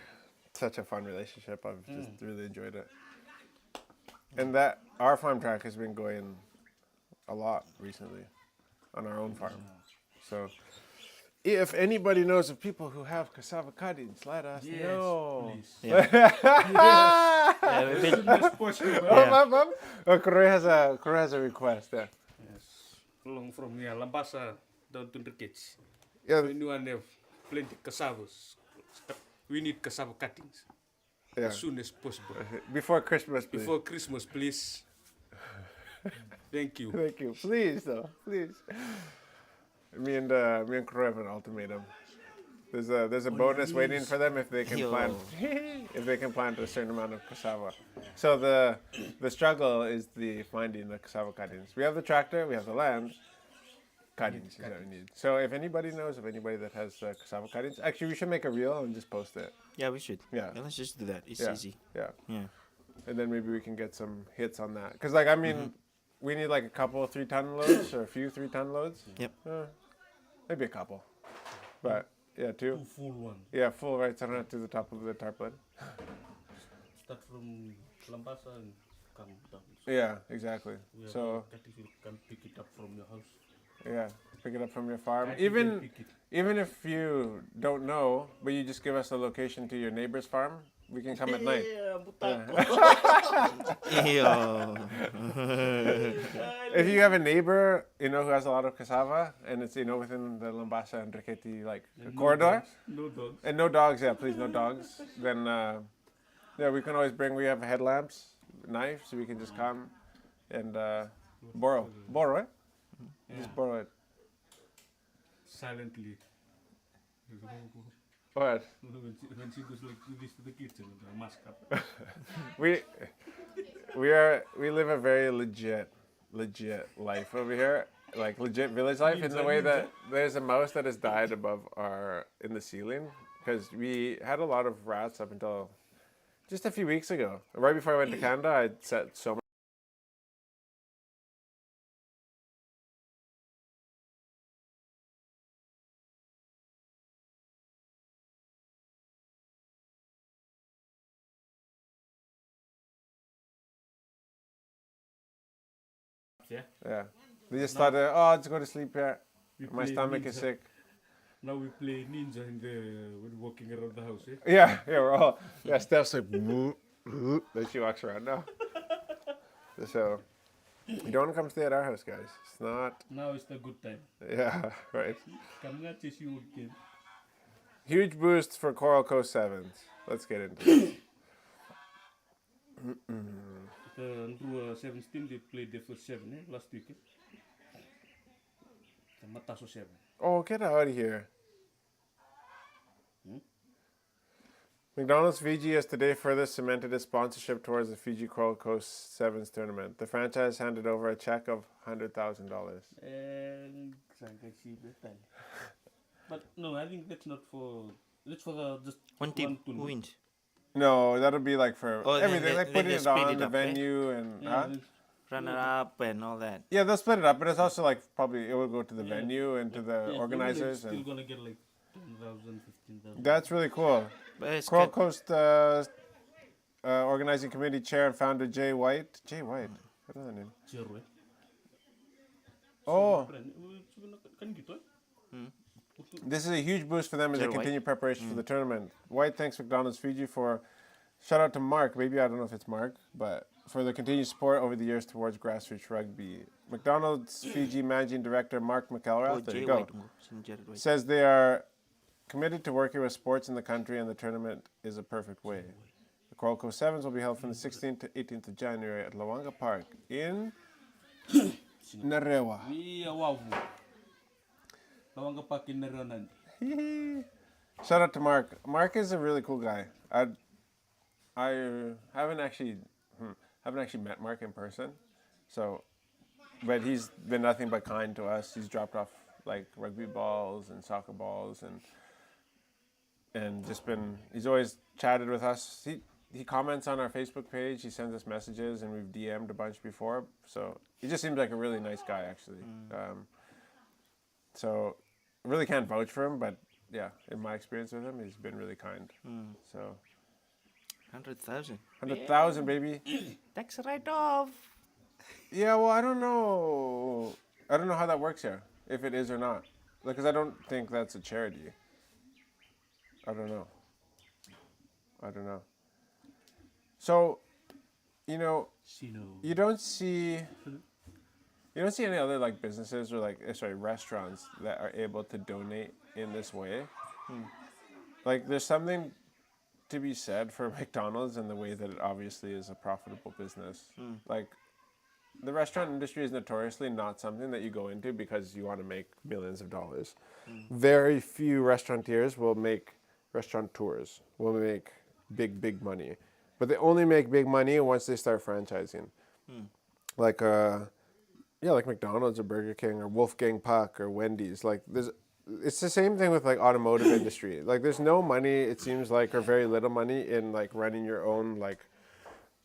such a fun relationship. I've just really enjoyed it. And that our farm track has been going a lot recently on our own farm. So if anybody knows of people who have cassava cuttings, let us know. Please. Yeah, we been, Corey has a request there. Yes. Along from here, Lambasa down to the kids. Yeah, Anyone have plenty cassavas? We need cassava cuttings yeah. as soon as possible. Before Christmas, please. Before Christmas, please. Thank you. Thank you. Please, though. Please. Me and Corey have an ultimatum. There's a bonus waiting for them if they can Yo. plant if they can plant a certain amount of cassava. So the struggle is the finding the cassava cuttings. We have the tractor, we have the land. Cuttings is what we need. So if anybody knows of anybody that has cassava cuttings, actually we should make a reel and just post it. yeah, we should. Yeah. Let's just do that. It's Yeah. easy. Yeah. Yeah. And then maybe we can get some hits on that. Because I mean, we need like a couple 3-ton loads or a few 3-ton loads. Yep. Maybe a couple. But yeah, 2. Two full one. Yeah, full right center to the top of the tarpaulin. Start from Lambasa and come down. Yeah, exactly. We have So that if you can pick it up from your house. yeah, pick it up from your farm. That you can pick it. Even if you don't know, but you just give us a location to your neighbor's farm, we can come at night. Yo. If you have a neighbor, who has a lot of cassava, and it's within the Lambasa and Riquetti corridor, No dogs. and no dogs, yeah, please no dogs, then yeah, we can always we have headlamps, knives, so we can just come and borrow it, just borrow it. Silently. What? When she goes like this to the kitchen with her mask up. We live a very legit life over here, like legit village life, in the way that there's a mouse that has died in the ceiling, because we had a lot of rats up until just a few weeks ago. Right before I went to Canada, I'd set so much. Yeah. Yeah, they just thought, oh, just go to sleep here. We My play stomach is ninja. sick. Now we play ninja when walking around the house, eh? Yeah, we're all. Yeah, Steph's like, then she walks around now. So, you don't come stay at our house, guys. It's not. Now is the good time. Yeah, right. Come not chase you again. Huge boost for Coral Coast Sevens. Let's get into it. Under 17, they played the first 7, last week. The Mataso 7. Oh, get out of here. McDonald's Fiji has today further cemented its sponsorship towards the Fiji Coral Coast Sevens tournament. The franchise handed over a check of $100,000. But no, I think that's not for. That's for just One team tournament. who wins. No, that'll be like for Oh, then everything, they- like then putting they it split on it the up, eh? venue and Yeah, huh? Runner up and all that. Yeah, they'll split it up, but it's also like probably it will go to the venue and to the yeah, organizers, Still and gonna get like 10,000, 15,000. that's really cool. But it's Coral good. Coast organizing committee chair and founder Jay White. Jay White, what is that name? Zero, eh? Oh, Kan gitu, eh? this is a huge boost for them as they Jay White. continue preparation for the tournament. White thanks McDonald's Fiji for, shout out to Mark, maybe I don't know if it's Mark, but for the continued support over the years towards grassroots rugby. McDonald's Fiji managing director Mark Oh, McElrath, there Jay you go, White. Jared White. says they are committed to working with sports in the country, and the tournament is a perfect way. The Coral Coast Sevens will be held from the 16th to 18th of January at Lawanga Park in Narewa. Iya, wow. Lawang kapakin na rin. Shout out to Mark. Mark is a really cool guy. I haven't actually met Mark in person, so but he's been nothing but kind to us. He's dropped off like rugby balls and soccer balls and just been. He's always chatted with us. He comments on our Facebook page. He sends us messages, and we've DM'd a bunch before. So he just seems like a really nice guy, actually. So I really can't vouch for him, but yeah, in my experience with him, he's been really kind. So 100,000. 100,000, baby. Tax write-off. Yeah, well, I don't know. I don't know how that works here, if it is or not. Because I don't think that's a charity. I don't know. So, you know, you don't see any other like businesses or like restaurants that are able to donate in this way. Like, there's something to be said for McDonald's and the way that it obviously is a profitable business. Like, the restaurant industry is notoriously not something that you go into because you want to make millions of dollars. Very few restaurateurs will make big money. But they only make big money once they start franchising. Like like McDonald's or Burger King or Wolfgang Puck or Wendy's. Like, it's the same thing with like automotive industry. Like, there's no money, it seems like, or very little money in like running your own like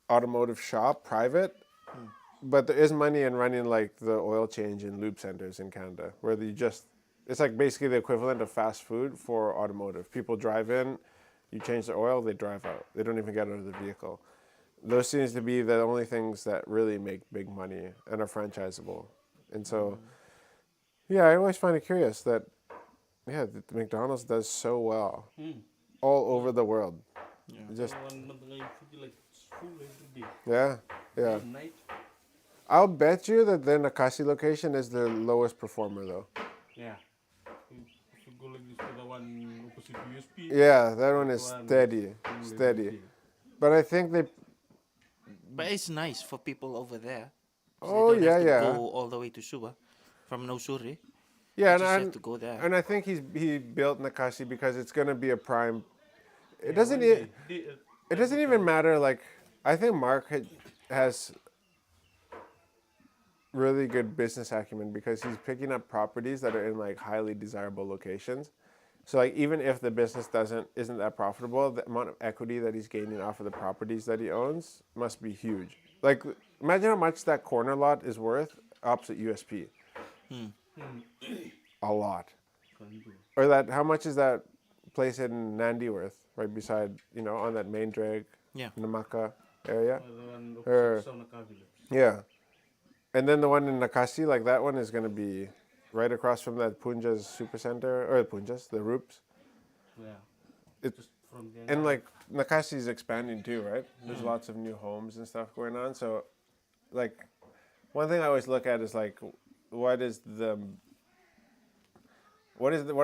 automotive shop private. But there is money in running like the oil change and lube centers in Canada, where it's like basically the equivalent of fast food for automotive. People drive in, you change the oil, they drive out. They don't even get out of the vehicle. Those seems to be the only things that really make big money and are franchisable. And so, yeah, I always find it curious that, the McDonald's does so well all over the world. Just, yeah. Night. I'll bet you that the Nakasi location is the lowest performer, though. Yeah. If you go like this to the one opposite USP. Yeah, that one is steady. But I think they. But it's nice for people over there. 'Cause Oh, they don't have to yeah. go all the way to Suba from Nosuri. Yeah, Just have to go there. and I think he built Nakasi because it's gonna be a prime. It doesn't. It doesn't even matter. Like, I think Mark has really good business acumen because he's picking up properties that are in like highly desirable locations. So like, even if the business isn't that profitable, the amount of equity that he's gaining off of the properties that he owns must be huge. Like, imagine how much that corner lot is worth opposite USP. A lot. Or how much is that place in Nandi worth, right beside, on that main drag, Namaka area? Yeah. And then the one in Nakasi, like that one is going to be right across from that Punja's Supercenter, or the Roops. Yeah. And like Nakasi is expanding too, right? There's lots of new homes and stuff going on. So, like, one thing I always look at is like, what are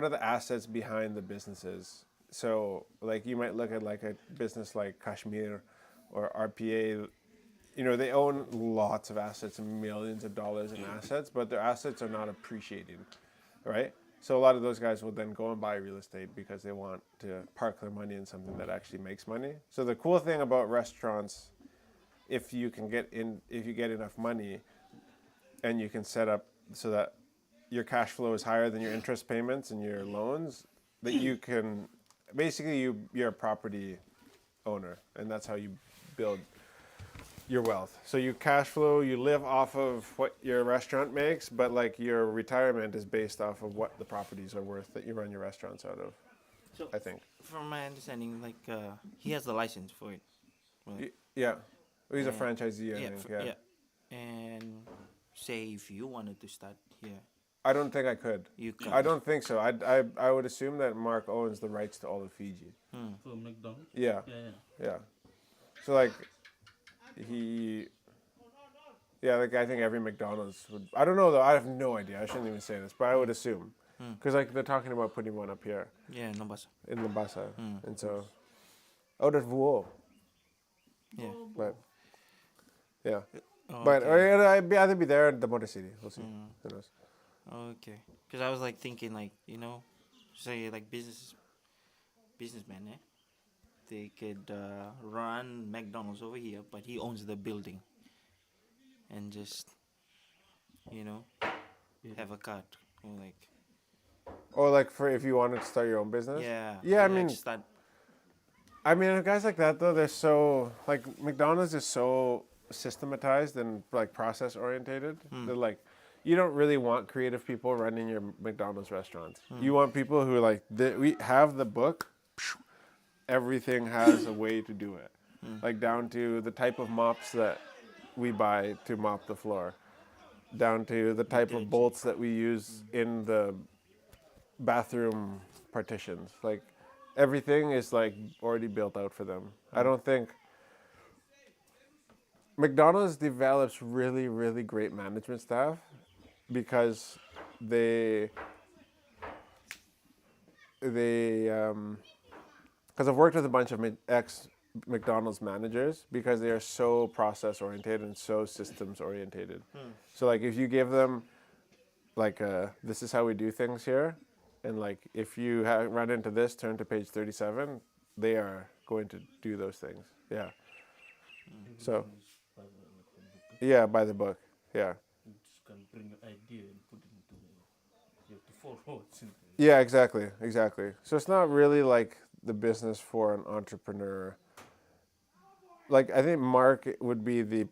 the assets behind the businesses? So, like, you might look at like a business like Kashmir or RPA. They own lots of assets and millions of dollars in assets, but their assets are not appreciating, right? So a lot of those guys will then go and buy real estate because they want to park their money in something that actually makes money. So the cool thing about restaurants, if you get enough money and you can set up so that your cash flow is higher than your interest payments and your loans, that you can basically you're a property owner, and that's how you build your wealth. So you cash flow, you live off of what your restaurant makes, but like your retirement is based off of what the properties are worth that you run your restaurants out of. So I think. from my understanding, like he has the license for it. Right? Yeah. Well, he's a Yeah. franchisee, I think. Yeah. And say if you wanted to start here, I don't think I could. you can. I don't think so. I would assume that Mark owns the rights to all of Fiji. For McDonald. Yeah. Yeah. So like like I think every McDonald's would. I don't know though. I have no idea. I shouldn't even say this, but I would assume because like they're talking about putting one up here Yeah, no bus. in Labasa, and so out at Vuo, Yeah. but yeah. Oh, But okay. I'd either be there at the Motor City. We'll see. Who knows? Okay. Because I was like thinking, like, you know, say like businessmen, eh? They could run McDonald's over here, but he owns the building, and just, you know, have a cart, or like, Or like for if you wanted to start your own business. yeah. Yeah, I like mean, start. guys like that though, they're so like McDonald's is so systematized and like process orientated. They're like, you don't really want creative people running your McDonald's restaurants. You want people who like we have the book. Everything has a way to do it, like down to the type of mops that we buy to mop the floor, down to the type of bolts that we use in the bathroom partitions. Like everything is like already built out for them. I don't think McDonald's develops really, really great management staff because because I've worked with a bunch of ex McDonald's managers because they are so process oriented and so systems orientated. So like if you give them like this is how we do things here, and like if you run into this, turn to page 37, they are going to do those things. Yeah. So yeah, by the book. Yeah. You just can bring an idea and put it into you have to follow what's in there. Yeah, exactly. So it's not really like the business for an entrepreneur. Like I think Mark would be the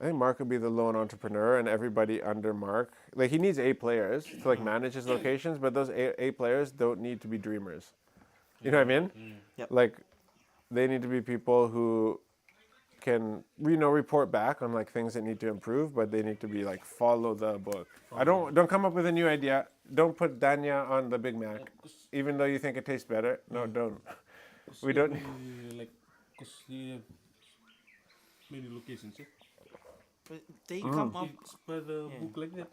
lone entrepreneur, and everybody under Mark, like he needs A players to like manage his locations, but those A players don't need to be dreamers. You know what I mean? Yep. Like they need to be people who can report back on like things that need to improve, but they need to be like follow the book. Don't come up with a new idea. Don't put Danya on the Big Mac, even though you think it tastes better. No, don't. We don't. Like, because you have many locations, yeah? But they come up. It's by the book like that.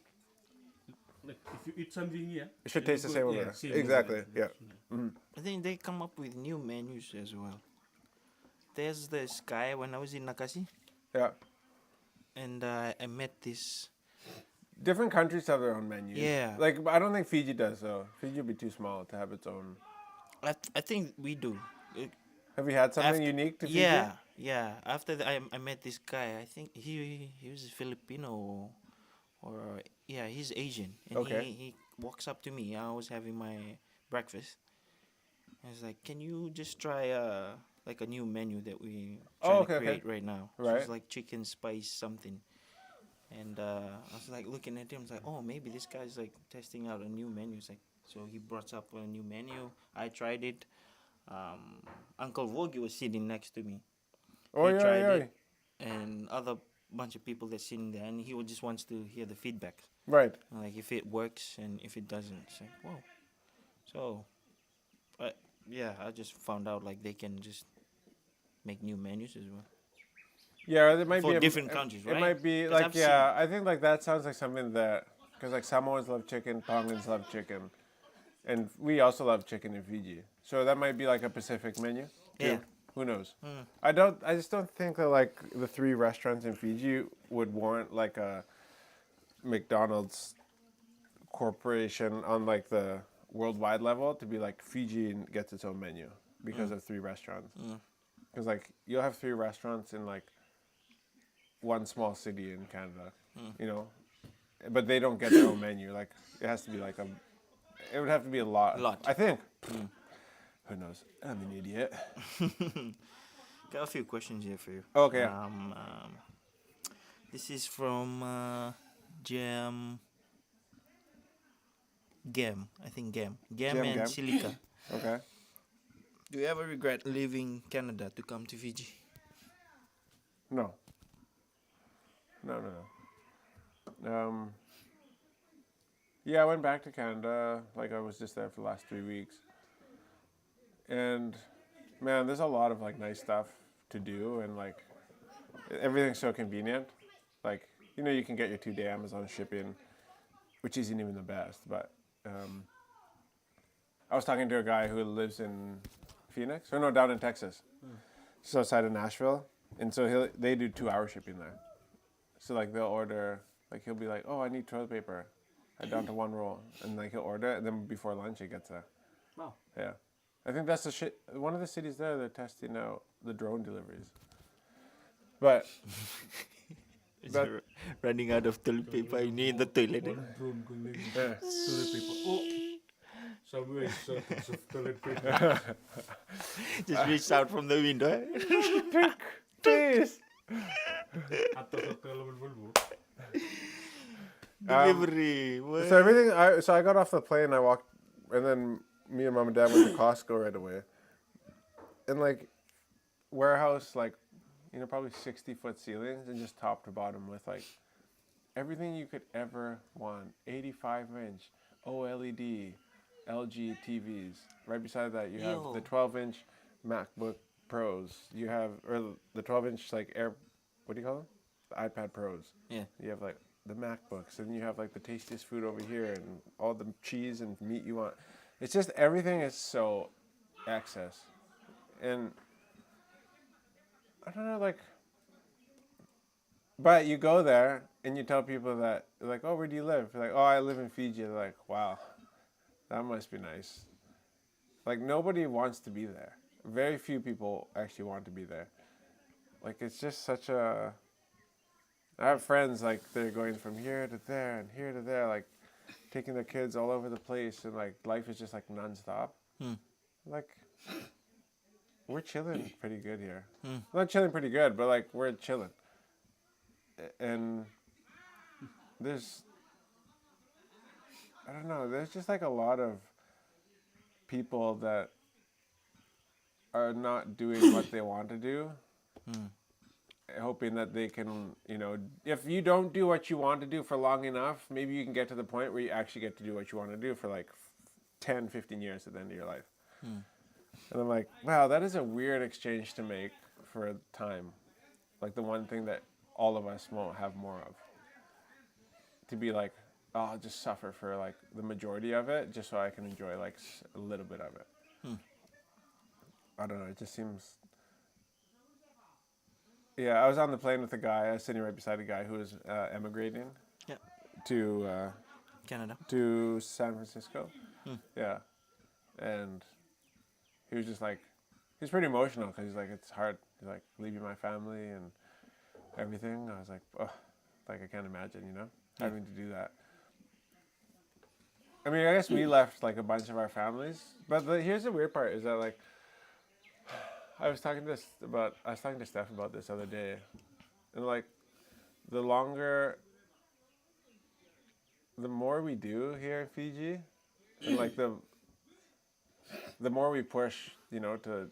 Like, if you eat something here, It should and taste you the go- same over yeah, there. same over Exactly. there. Yeah. I think they come up with new menus as well. There's this guy when I was in Nakasi, Yeah. and I met this. Different countries have their own menus. Yeah. Like I don't think Fiji does though. Fiji would be too small to have its own. I think we do. Have you had something After- unique to Fiji? Yeah. After I met this guy, I think he was Filipino, or yeah, he's Asian, and Okay. he walks up to me. I was having my breakfast. I was like, "Can you just try like a new menu that we trying to create right now?" So Right. it's like chicken spice something. And I was like looking at him, I was like, oh, maybe this guy's like testing out a new menu. It's like, so he brought up a new menu. I tried it. Uncle Vogie was sitting next to me. Oh He yeah, tried yeah. it, and other bunch of people that's sitting there, and he just wants to hear the feedback. Right. Like if it works and if it doesn't, it's like, whoa. So, yeah, I just found out like they can just make new menus as well. Yeah, it might For be different countries, It right? might be 'Cause like I've yeah. I think like that sounds like something that because like Samoans love chicken, Tongans love chicken, and we also love chicken in Fiji. So that might be like a Pacific menu. too. Yeah. Who knows? I just don't think that like the 3 restaurants in Fiji would warrant like a McDonald's corporation on like the worldwide level to be like Fiji gets its own menu because of 3 restaurants. Because like you'll have 3 restaurants in like one small city in Canada, you know, but they don't get their own menu. Like it has to be like it would have to be a lot. I think. Who knows? I'm an idiot. Got a few questions here for you. Okay. This is from Gem. I think Gem and Gem. Silica. Okay. Do you ever regret leaving Canada to come to Fiji? No. Yeah, I went back to Canada. Like I was just there for the last 3 weeks, and man, there's a lot of like nice stuff to do, and like everything's so convenient. Like you can get your 2-day Amazon shipping, which isn't even the best. But I was talking to a guy who lives in Phoenix, or no, down in Texas, just outside of Nashville, and so they do 2-hour shipping there. So like they'll order, like he'll be like, oh, I need toilet paper, down to 1 roll, and like he'll order it, and then before lunch it gets there. Wow. Yeah, I think that's one of the cities there. They're testing out the drone deliveries, but Running out of toilet paper, you need the toilet. One drone going yeah. toilet paper. Oh, somewhere is shortage of toilet paper. Just reach out from the window. Please. Atau ke halaman Volvo. Delivery. So I got off the plane. I walked, and then me and mom and dad went to Costco right away. And like warehouse, like probably 60-foot ceilings and just top to bottom with like everything you could ever want. 85-inch OLED LG TVs. Right beside that, you have the 12-inch MacBook Pros. You have the 12-inch like what do you call them? The iPad Pros. Yeah. You have like the MacBooks, and you have like the tastiest food over here, and all the cheese and meat you want. It's just everything is so excess, and I don't know, like. But you go there and you tell people that, like, oh, where do you live? They're like, oh, I live in Fiji. They're like, wow, that must be nice. Like, nobody wants to be there. Very few people actually want to be there. Like, it's just such a... I have friends, like, they're going from here to there and here to there, like, taking their kids all over the place, and, like, life is just, like, nonstop. Like, we're chilling pretty good here. Not chilling pretty good, but, like, we're chilling. And there's... I don't know, there's just, like, a lot of people that are not doing what they want to do, hoping that they can, if you don't do what you want to do for long enough, maybe you can get to the point where you actually get to do what you want to do for like 10, 15 years at the end of your life. And I'm like, wow, that is a weird exchange to make for a time. Like the one thing that all of us won't have more of. To be like, oh, I'll just suffer for like the majority of it just so I can enjoy like a little bit of it. I don't know, it just seems... Yeah, I was on the plane with a guy, I was sitting right beside a guy who was emigrating to Canada. To San Francisco. Yeah. And he was just like, he's pretty emotional because he's like, it's hard. He's like, leaving my family and everything. I was like, oh, like I can't imagine, having to do that. I mean, I guess we left like a bunch of our families, but here's the weird part is that like, I was talking to Steph about this the other day, and like, the more we do here in Fiji, and like the more we push, to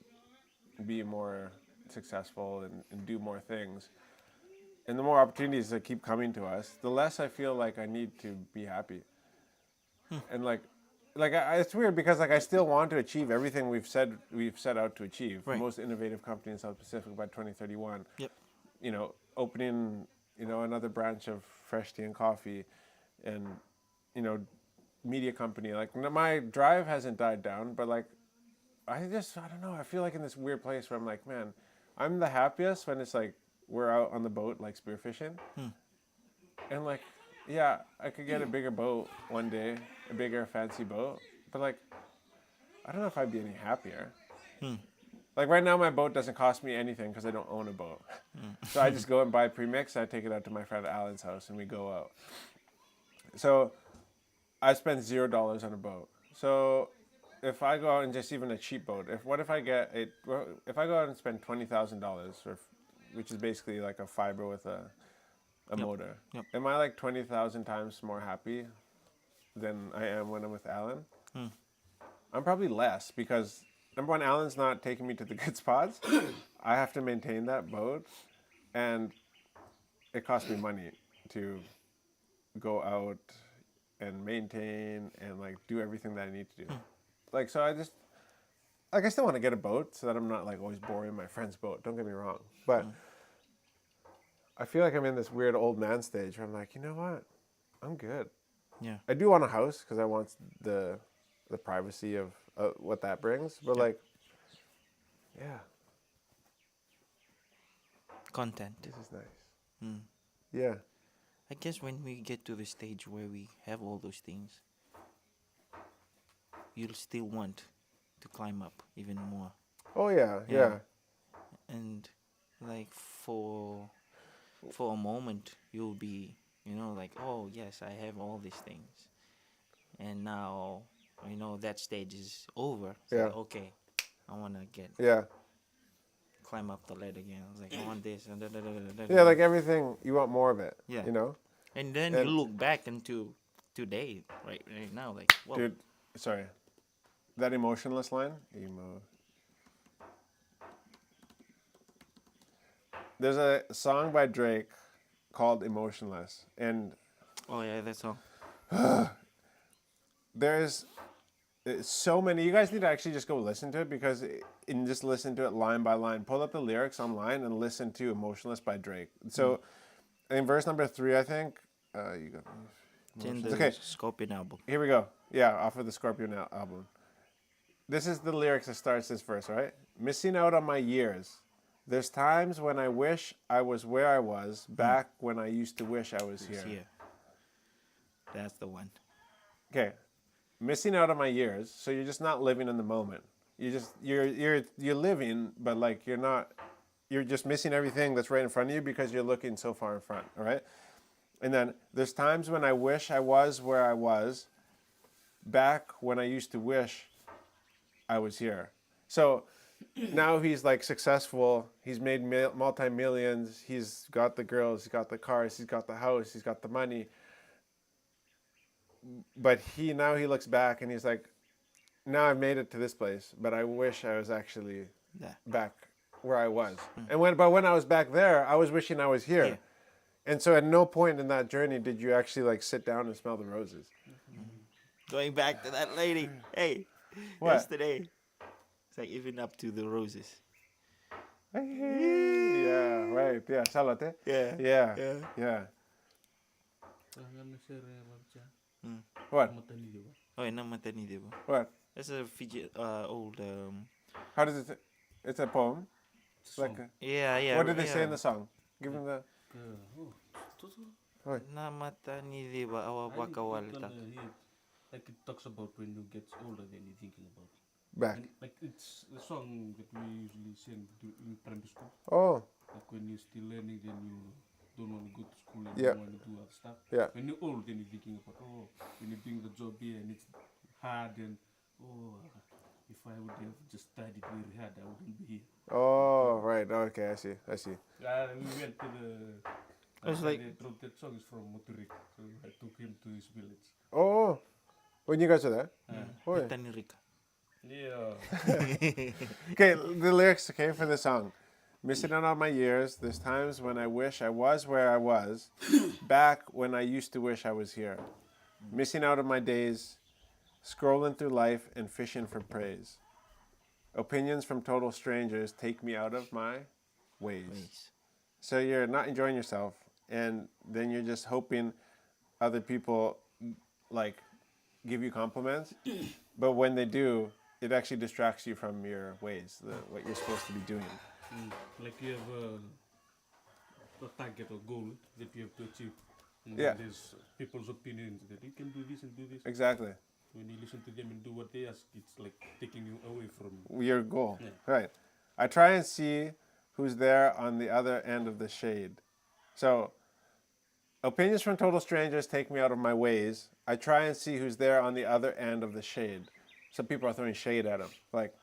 be more successful and do more things, and the more opportunities that keep coming to us, the less I feel like I need to be happy. And it's weird because like I still want to achieve everything we've set out to achieve. Right. The most innovative company in South Pacific by 2031. Yep. Opening another branch of fresh tea and coffee, and media company. Like my drive hasn't died down, but like I don't know. I feel like in this weird place where I'm like, man, I'm the happiest when it's like we're out on the boat like spearfishing, and like yeah, I could get a bigger boat one day, a bigger fancy boat, but like, I don't know if I'd be any happier. Like right now, my boat doesn't cost me anything because I don't own a boat. So I just go and buy premix. I take it out to my friend Alan's house and we go out. So I spend $0 on a boat. So if I go out and just even a cheap boat, if I get it, if I go out and spend $20,000, which is basically like a fiber with a motor, Yep. am I like 20,000 times more happy than I am when I'm with Alan? I'm probably less because number one, Alan's not taking me to the good spots. I have to maintain that boat, and it costs me money to go out and maintain and like do everything that I need to do. Like so, I just like I still want to get a boat so that I'm not like always borrowing my friend's boat. Don't get me wrong, but I feel like I'm in this weird old man stage where I'm like, you know what, I'm good. Yeah. I do want a house because I want the privacy of what that brings, but like, yeah, Content. this is nice. Mm. Yeah, I guess when we get to the stage where we have all those things, you'll still want to climb up even more. oh yeah, Yeah. yeah, And like for a moment you'll be, like, oh yes, I have all these things. And now, that stage is over. It's Yeah. like, okay, I wanna yeah, climb up the ladder again. I was like, I want this and yeah. Like everything, you want more of it. Yeah. You know, And then And- you look back into today, right now, like, whoa. dude. Sorry, that emotionless line. There's a song by Drake called "Emotionless," and Oh yeah, that's all. there's so many. You guys need to actually just go listen to it and just listen to it line by line. Pull up the lyrics online and listen to "Emotionless" by Drake. So, in verse number 3, I think you got. It's in the Okay. Scorpion album. Here we go. Yeah, off of the Scorpion album. This is the lyrics that starts this verse, right? Missing out on my years. There's times when I wish I was where I was, back when I used to wish I was here. Here. That's the one. Okay. Missing out on my years, so you're just not living in the moment. You're living, but like you're just missing everything that's right in front of you because you're looking so far in front, all right? And then there's times when I wish I was where I was, back when I used to wish I was here. So now he's like successful. He's made multi-millions. He's got the girls. He's got the cars. He's got the house. He's got the money. But he looks back and he's like, now I've made it to this place, but I wish I was actually Yeah. back where I was. But when I was back there, I was wishing I was here. Yeah. And so at no point in that journey did you actually like sit down and smell the roses. Going back to that lady. Hey, What? yesterday. It's like even up to the roses. Yeah, right. Yeah, salate. Yeah. Yeah. Yeah. Yeah. Tangan share macam What? mata ni dia. Oh, nama mata ni dia. What? That's a Fiji old. How does it? It's a poem. It's like. Yeah. What did they say in the song? Give them the. Oh, tu tu. Nama mata ni dia awak walita. Like it talks about when you get older, then you're thinking about. Back. And like it's a song that we usually sing in primary school. Oh. Like when you're still learning, then you don't want to go to school and Yeah. don't want to do other stuff. Yeah. When you're old, then you're thinking about, when you're doing the job here and it's hard and, if I would have just studied very hard, I wouldn't be here. Oh, right. Okay, I see. We went to the. It's like- they wrote that song is from Moturik, so I took him to his village. Oh. When you guys were there? Oh, yeah. Mata ni Rika. Yeah. Okay, the lyrics, okay, for the song. Missing out on my years, there's times when I wish I was where I was, back when I used to wish I was here. Missing out on my days, scrolling through life and fishing for praise. Opinions from total strangers take me out of my ways. Ways. So you're not enjoying yourself, and then you're just hoping other people like give you compliments, but when they do, it actually distracts you from your ways, what you're supposed to be doing. Like you have a target or goal that you have to achieve. And Yeah. then there's people's opinions that you can do this and do this. Exactly. When you listen to them and do what they ask, it's like taking you away from. Your goal. Yeah. Right. I try and see who's there on the other end of the shade. So, opinions from total strangers take me out of my ways. I try and see who's there on the other end of the shade. Some people are throwing shade at him. Like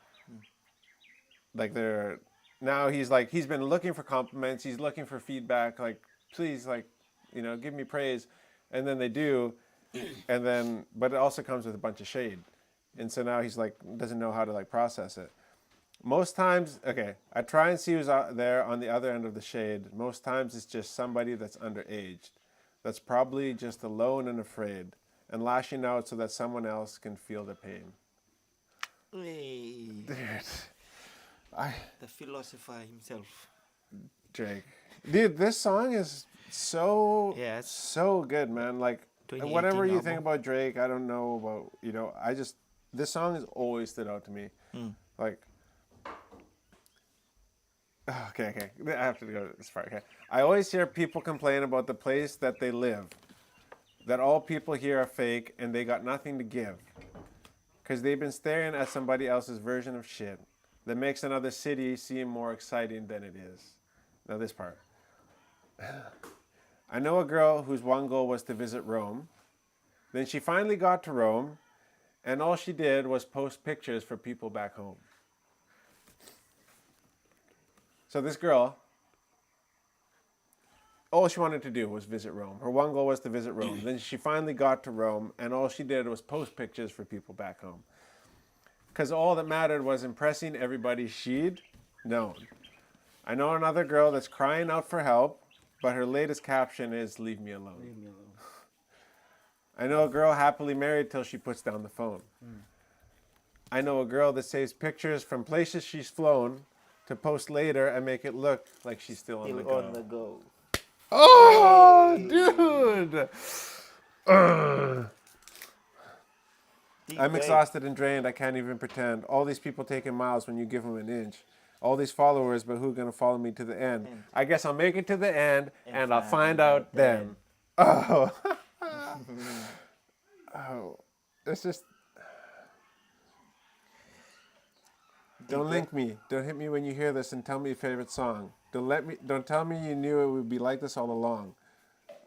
they're, now he's been looking for compliments. He's looking for feedback. Like, please, give me praise. And then they do. And then, but it also comes with a bunch of shade. And so now he's doesn't know how to process it. Most times, okay, I try and see who's out there on the other end of the shade. Most times it's just somebody that's underaged. That's probably just alone and afraid and lashing out so that someone else can feel the pain. Hey, Dude, the philosopher himself. Drake. Dude, this song is so, Yeah, it's so good, man. Like, 2018 whatever you album. think about Drake, I don't know about, this song has always stood out to me. Like, okay. I have to go this far. Okay. I always hear people complain about the place that they live, that all people here are fake and they got nothing to give. Because they've been staring at somebody else's version of shit that makes another city seem more exciting than it is. Now, this part. I know a girl whose one goal was to visit Rome. Then she finally got to Rome, and all she did was post pictures for people back home. So this girl, all she wanted to do was visit Rome. Her one goal was to visit Rome. Then she finally got to Rome, and all she did was post pictures for people back home. Because all that mattered was impressing everybody she'd known. I know another girl that's crying out for help, but her latest caption is, "Leave me alone." Leave me alone. I know a girl happily married till she puts down the phone. I know a girl that saves pictures from places she's flown to post later and make it look like she's still on the Still go. on the go. Oh, dude! Deep I'm dive. exhausted and drained. I can't even pretend. All these people taking miles when you give them an inch. All these followers, but who gonna follow me to the end? I guess I'll make it to the end, and I'll find out then. Oh. Oh. It's just... Don't link me. Don't hit me when you hear this and tell me your favorite song. Don't tell me you knew it would be like this all along.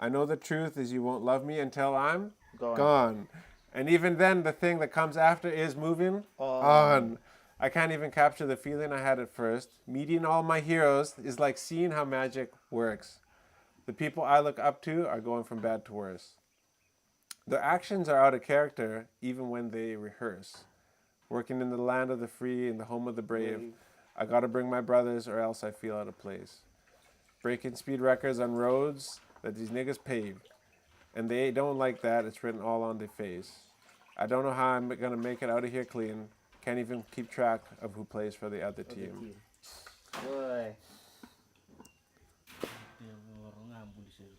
I know the truth is you won't love me until I'm gone. And even then, the thing that comes after is moving on. I can't even capture the feeling I had at first. Meeting all my heroes is like seeing how magic works. The people I look up to are going from bad to worse. Their actions are out of character even when they rehearse. Working in the land of the free and the home of the brave. I gotta bring my brothers or else I feel out of place. Breaking speed records on roads that these niggas paved. And they don't like that, it's written all on their face. I don't know how I'm gonna make it out of here clean. Can't even keep track of who plays for the other team. Boy. Dia orang ngambul di situ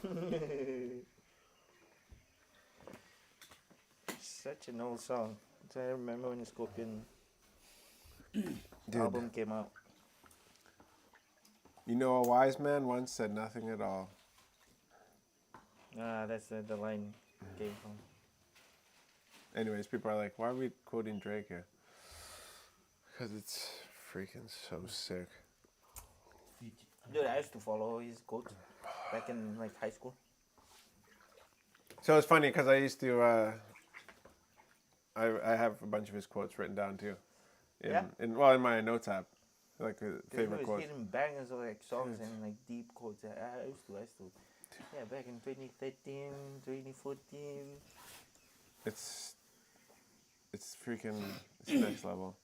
tua. Such an old song. I remember when the Scorpion Dude. album came out. You know, a wise man once said nothing at all. That's where the line came from. Anyways, people are like, why are we quoting Drake here? Because it's freaking so sick. Fiji. Dude, I used to follow his quotes back in high school. So it's funny because I used to, I have a bunch of his quotes written down too. In my notes app. Like favorite He was quotes. hitting bangers of songs and deep quotes. I used to. Yeah, back in 2013, 2014. It's freaking, it's next level.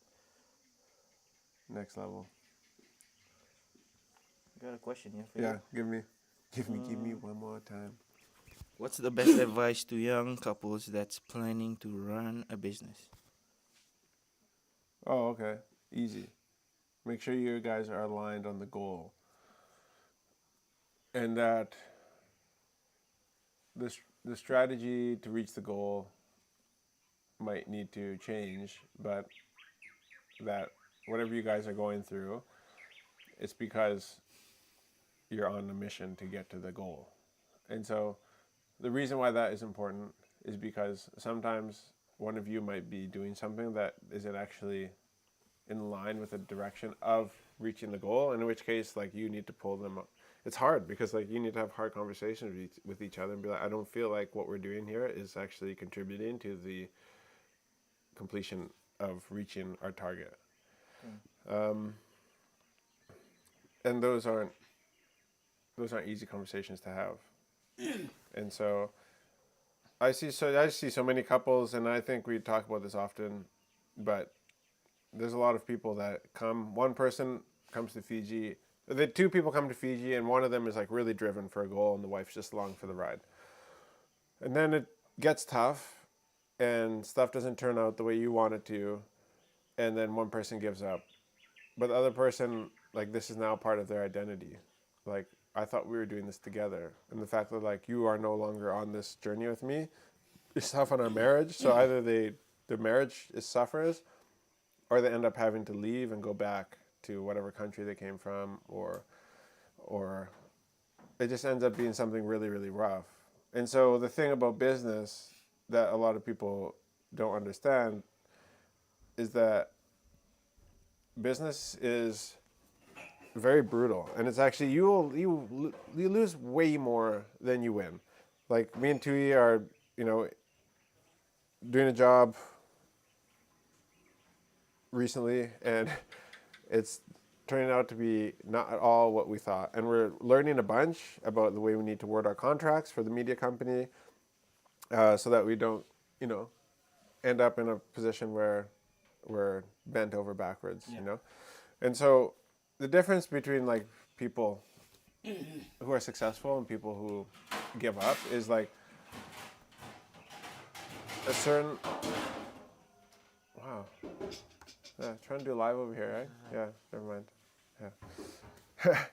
Next level. Got a question here for Yeah, you. give me one more time. What's the best advice to young couples that's planning to run a business? Oh, okay. Easy. Make sure you guys are aligned on the goal. And that the strategy to reach the goal might need to change, but that whatever you guys are going through, it's because you're on a mission to get to the goal. And so the reason why that is important is because sometimes one of you might be doing something that isn't actually in line with the direction of reaching the goal, in which case like you need to pull them up. It's hard because like you need to have hard conversations with each other and be like, I don't feel like what we're doing here is actually contributing to the completion of reaching our target. And those aren't easy conversations to have. And so I see so many couples, and I think we talk about this often, but there's a lot of people that come. One person comes to Fiji. The two people come to Fiji, and one of them is like really driven for a goal, and the wife's just along for the ride. And then it gets tough, and stuff doesn't turn out the way you want it to, and then one person gives up. But the other person, like, this is now part of their identity. Like, I thought we were doing this together, and the fact that like you are no longer on this journey with me is tough on our marriage. So either the marriage suffers, or they end up having to leave and go back to whatever country they came from, or it just ends up being something really, really rough. And so the thing about business that a lot of people don't understand is that business is very brutal, and it's actually you lose way more than you win. Like me and Tui are, doing a job recently, and it's turning out to be not at all what we thought. And we're learning a bunch about the way we need to word our contracts for the media company, so that we don't, end up in a position where we're bent over backwards, And so the difference between like people who are successful and people who give up is like a certain, wow. Yeah, trying to do live over here, right? Yeah, never mind. Yeah.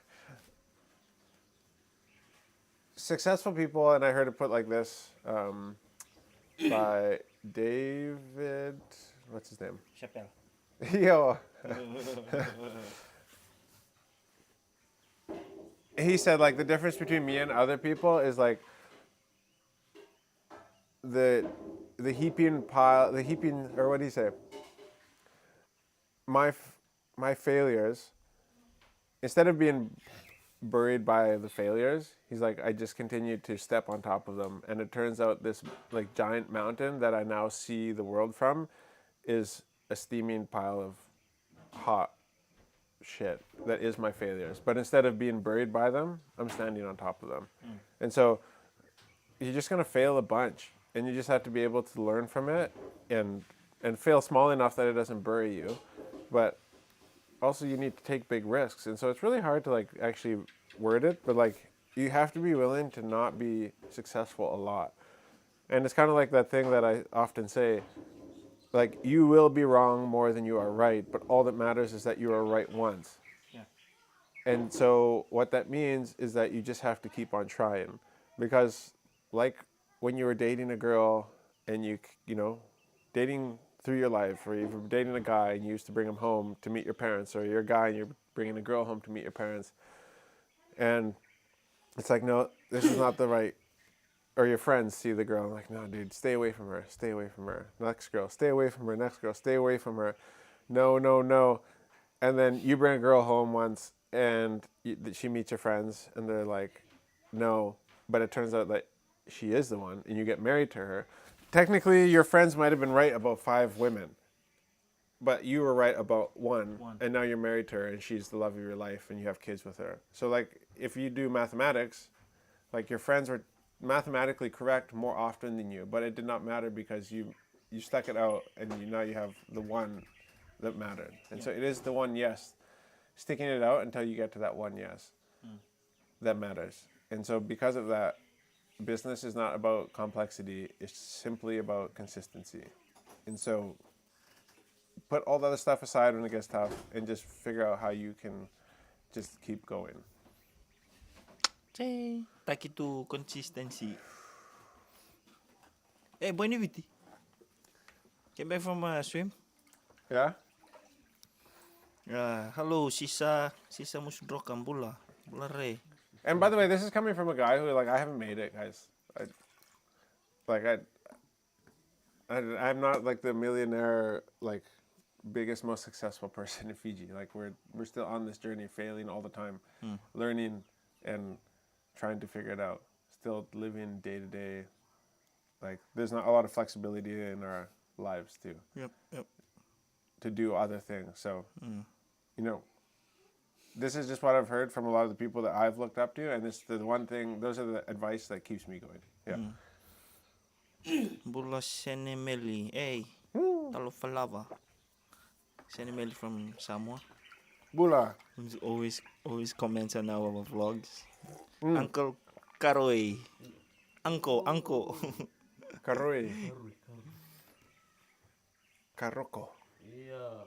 Successful people, and I heard it put like this by David, what's his name? Chappelle. Yo. He said like the difference between me and other people is like the heaping pile, or what do you say? My failures, instead of being buried by the failures, he's like, I just continued to step on top of them, and it turns out this like giant mountain that I now see the world from is a steaming pile of hot shit that is my failures. But instead of being buried by them, I'm standing on top of them. And so you're just gonna fail a bunch, and you just have to be able to learn from it and fail small enough that it doesn't bury you. But also you need to take big risks. And so it's really hard to like actually word it, but like you have to be willing to not be successful a lot. And it's kind of like that thing that I often say, like, you will be wrong more than you are right, but all that matters is that you are right once. Yeah. And so what that means is that you just have to keep on trying. Because like when you were dating a girl and you dating through your life, or you're dating a guy and you used to bring him home to meet your parents, or you're a guy and you're bringing a girl home to meet your parents, and it's like, no, this is not the right, or your friends see the girl and like, no, dude, stay away from her, stay away from her. Next girl, stay away from her. Next girl, stay away from her. No, no, no. And then you bring a girl home once and she meets your friends and they're like, no, but it turns out that she is the one, and you get married to her. Technically, your friends might have been right about 5 women, but you were right about one, and now you're married to her, and she's the love of your life, and you have kids with her. So, like, if you do mathematics, like, your friends were mathematically correct more often than you, but it did not matter because you stuck it out, and now you have the one that mattered. And so it is the one yes, sticking it out until you get to that one yes that matters. And so because of that, business is not about complexity, it's simply about consistency. And so put all the other stuff aside when it gets tough and just figure out how you can just keep going. Tak itu consistency. Hey, boy ni Viti. Came back from swim. Yeah? Hello, sisa musudrokan bola re. And by the way, this is coming from a guy who, like, I haven't made it, guys. I'm not like the millionaire, like, biggest, most successful person in Fiji. Like, we're still on this journey, failing all the time, learning and trying to figure it out. Still living day to day. Like, there's not a lot of flexibility in our lives Yep. to do other things. So, you know, this is just what I've heard from a lot of the people that I've looked up to, and it's the one thing. Those are the advice that keeps me going. Yeah. Bula Senemeli. Hey, talo falava. Senemeli from Samoa. Bula. Who's always comments on our vlogs. Uncle Karoi. Uncle. Karoi. Karoko. Yeah.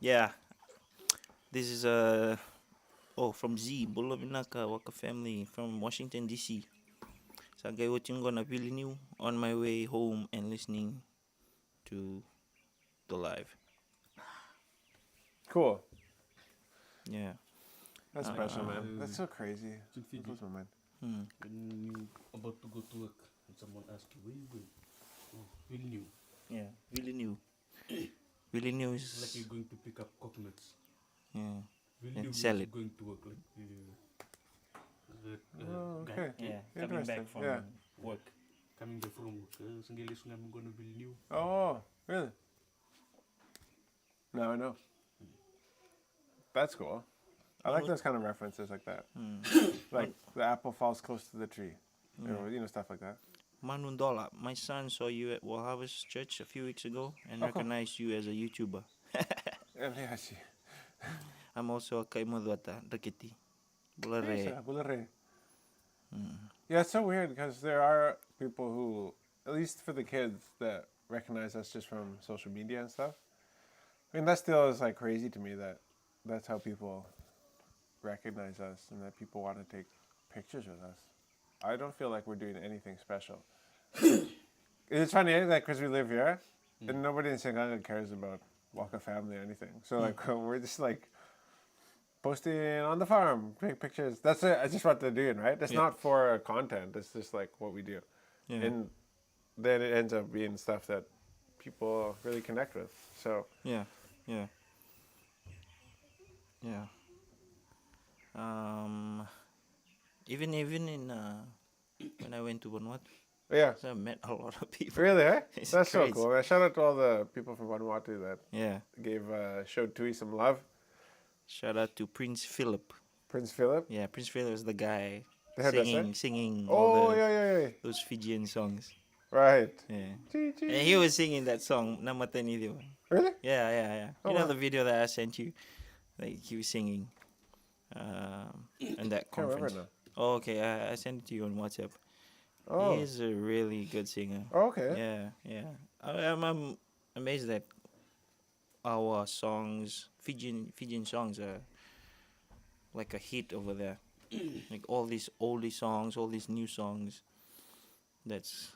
Yeah. This is from Z, Bula Vinaka, Waka family from Washington DC. So I got watching on a really new on my way home and listening to the live. Cool. Yeah. That's special, man. That's so crazy. In Fiji, Blows my mind. when you about to go to work and someone asks you, where you going? Oh, really new. Yeah. Really new. Really new Like is you're going to pick up coconuts. yeah. Really And new sell means it. going to work. Like Oh, guy okay. Yeah. Coming Interesting. back from Yeah. work. coming back from work. Sangili sungai I'm going to be new. Oh, really? Now I know. That's cool. I like those kind of references like that. Like the apple falls close to the tree. You know, stuff like that. Manundola, my son saw you at World Harvest Church a few weeks ago and Oh, cool. recognized you as a YouTuber. Yeah, see. I'm also a Kaimaduata, Rakiti. Bulare. Bulare. Yeah, it's so weird because there are people who, at least for the kids, that recognize us just from social media and stuff. I mean, that still is like crazy to me that that's how people recognize us and that people want to take pictures with us. I don't feel like we're doing anything special. It's funny, like, because we live here and nobody in Singanga cares about Waka family or anything. So, like, we're just like posting on the farm, take pictures. That's it. That's just what they're doing, right? It's not for content. It's just like what we do. Yeah. And then it ends up being stuff that people really connect with. So, Yeah. Even in when I went to Vanuatu, yeah. so I met a lot of people. Really, eh? It's That's crazy. so cool. Man. Shout out to all the people from Vanuatu that Yeah. showed Tui some love. Shout out to Prince Philip. Prince Philip. Yeah, Prince Philip is the guy The hairdresser? singing Oh, all the yeah. those Fijian songs. Right. Yeah. Chee, chee. And he was singing that song, Namata Nidio. Really? Yeah. Oh, You know wow. the video that I sent you? Like he was singing in that Can't remember conference. now. Oh, okay. I sent it to you on WhatsApp. Oh. He is a really good singer. Oh, okay. Yeah. I'm amazed that our songs, Fijian songs, are like a hit over there. Like all these oldie songs, all these new songs that's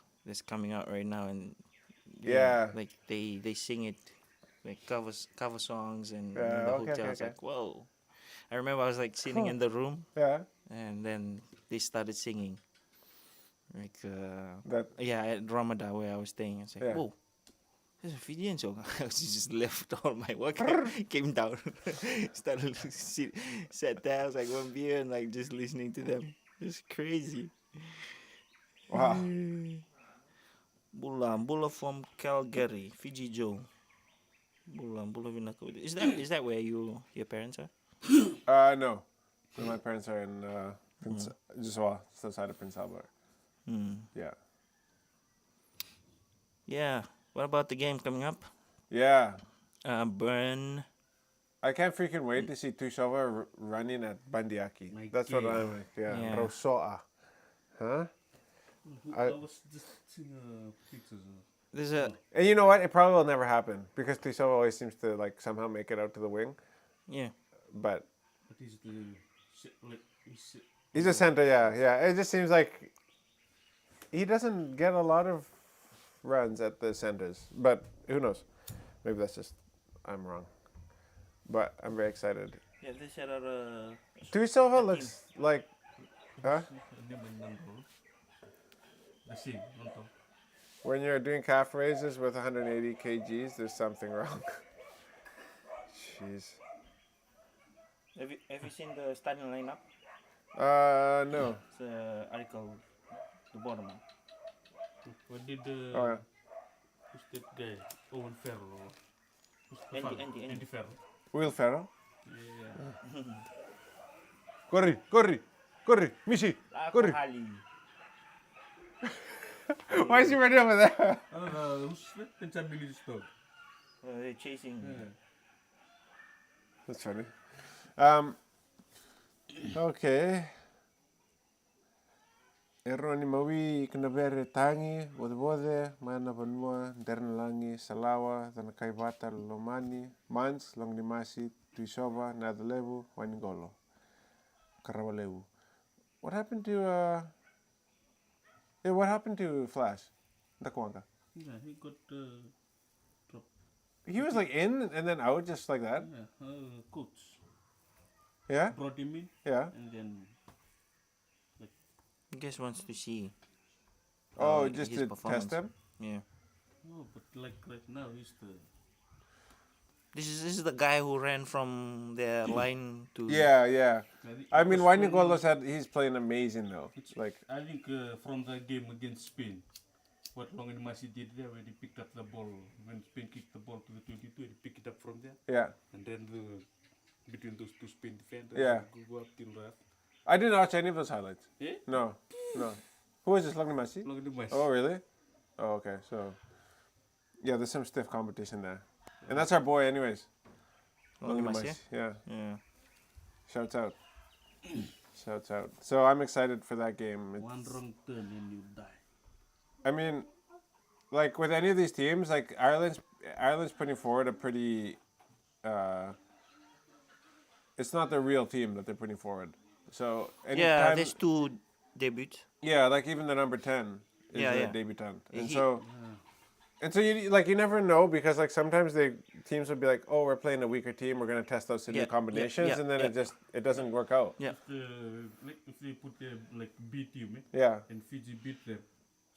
coming out right now, and you know, Yeah. like they sing it like cover songs and in Yeah, the okay, hotel. okay, It's okay. like whoa. I remember I was like sitting in the room Yeah. and then they started singing. Like That. at Ramadan where I was staying. It's like Yeah. whoa. There's a Fijian song. I just left all my work, came down, started sat down. I was like one beer and like just listening to them. It's crazy. Wow. Bula from Calgary, Fiji Joe. Bula Vinaka. Is that where your parents are? No. My parents are in Prince, just outside of Prince Albert. Yeah. Yeah. What about the game coming up? Yeah. Burn. I can't freaking wait to see Tushova running at Bandiaki. My That's what God. I'm like. Yeah. Yeah. Rosoa. Huh? I was just seeing pictures. There's a And you know what? It probably will never happen because Tushova always seems to like somehow make it out to the wing. yeah. But But is the like is he's a center, yeah. It just seems like he doesn't get a lot of runs at the centers. But who knows? Maybe that's just I'm wrong. but I'm very excited. Yeah, they set out a. Tuisova team. looks like, huh? The same, nonton. When you're doing calf raises with 180 kgs, there's something wrong. Jeez. Have you seen the starting lineup? No. It's article, the bottom one. What did Oh, yeah. who's that guy? Owen Farrell or what? Who's the father? Andy. Farrell. Will Ferrell. Yeah. Corri, Mishi, corri. Hali. Why is he running over there? I don't know, who's that? Pensabilis dog. They're chasing. Yeah. That's funny. Okay. Eroni mawi kena bere tangi, wode mana vanua, dernalangi, salawa, tanakaibata, lomani, mans, longnimasi, tuisova, nadalevu, waningolo, karawalevu. What happened to what happened to Flash? Dakwanga. Yeah, he got dropped. He was like in and then out just like that. Yeah, coach Yeah? brought him in Yeah. and then I guess wants to see. Oh, how just his to performance. test him? Yeah. but like right now he's the This is the guy who ran from their line to. Yeah. I mean, because Waningolo said he's playing amazing though. Like, I think from the game against Spain, what Longanimasi did there when he picked up the ball, when Spain kicked the ball to the 22, he picked it up from there, yeah. and then between those two Spain defenders, Yeah. go up till left. I didn't watch any of those highlights. Eh? No. Who is this, Longnimasi? Longanimasi. Oh, really? Oh, okay. So, yeah, there's some stiff competition there. And that's our boy anyways. Longnimasi, Yeah. Yeah. Shouts out. Shouts out. So I'm excited for that game. One wrong turn and you die. I mean, like with any of these teams, like Ireland's putting forward a pretty. It's not the real team that they're putting forward. So anytime, Yeah, there's two debuts. yeah, like even the number 10 is Yeah, a yeah. debutant, and He- so. And so you never know because like sometimes teams will be like, oh, we're playing a weaker team, we're gonna test out some new Yeah, combinations, yeah, and then yeah. it doesn't work out. Yeah. If they put like B team, Yeah. and Fiji beat them,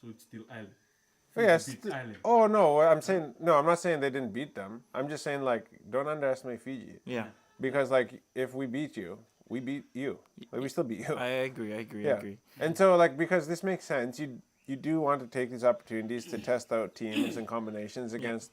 so it's still Ireland. Oh, yes. Fiji beat Ireland. Oh no, I'm not saying they didn't beat them. I'm just saying like don't underestimate Fiji Yeah. because like if we beat you, we beat you. Like we still beat you. I agree. I Yeah. agree. And so like because this makes sense, you do want to take these opportunities to test out teams and combinations against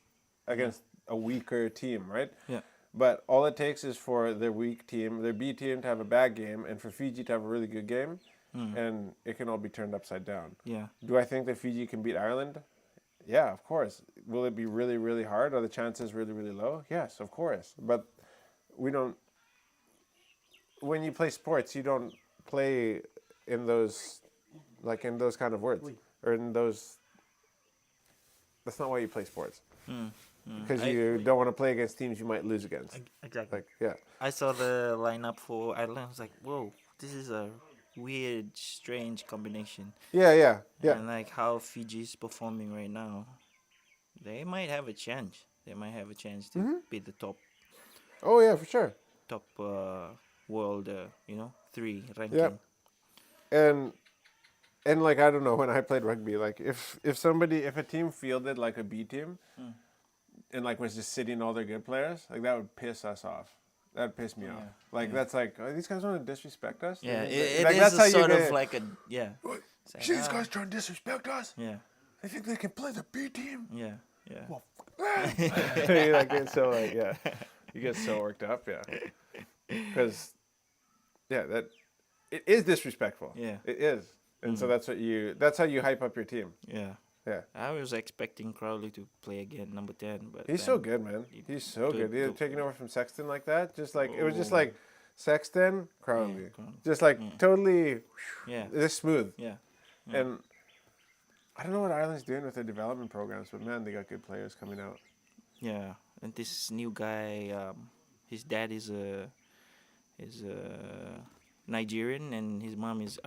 a weaker team, right? Yeah. But all it takes is for their weak team, their B team to have a bad game, and for Fiji to have a really good game, and it can all be turned upside down. Yeah. Do I think that Fiji can beat Ireland? Yeah, of course. Will it be really, really hard? Are the chances really, really low? Yes, of course. But we don't. When you play sports, you don't play in those kind of words or in those. That's not why you play sports. Because you don't want to play against teams you might lose against. Exactly. Like, yeah. I saw the lineup for Ireland. I was like, whoa, this is a weird, strange combination. Yeah. And like how Fiji's performing right now, they might have a chance. They might have a chance to be the top Oh yeah, for sure. world, 3 ranking. Yep. And like I don't know, when I played rugby, like if a team fielded like a B team and like was just sitting all their good players, like that would piss us off. That'd piss me off. Like that's like, oh, these guys want to disrespect us. Yeah, Like, it like, is that's how a you sort get- of like a yeah. What? It's like, See these guys trying to disrespect us? Yeah, They think they can play the B team. yeah. Well, you like get so like you get so worked up, because that it is disrespectful. Yeah. It is, and so that's how you hype up your team. Yeah. Yeah, I was expecting Crowley to play again, number 10, but he's so good, man. He's so good. He's good. taking over from Sexton like that. Just like it was just like Sexton, Crowley, Crowley. just like totally Yeah, just smooth. yeah, And I don't know what Ireland's doing with their development programs, but man, they got good players coming out. yeah. And this new guy, his dad is a Nigerian and his mom is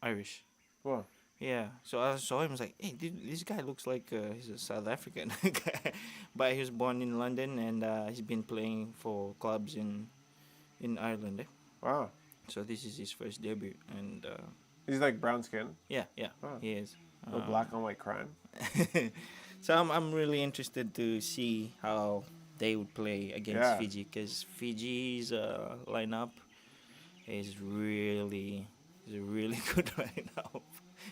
Irish. Well, Yeah, so I saw him. I was like, "Hey, this guy looks like he's a South African guy," but he was born in London and he's been playing for clubs in Ireland. Wow. So this is his first debut, and He's like brown skin. yeah, Oh. he is. No black on white crime. So I'm really interested to see how they would play against Yeah. Fiji, because Fiji's lineup is a really good lineup.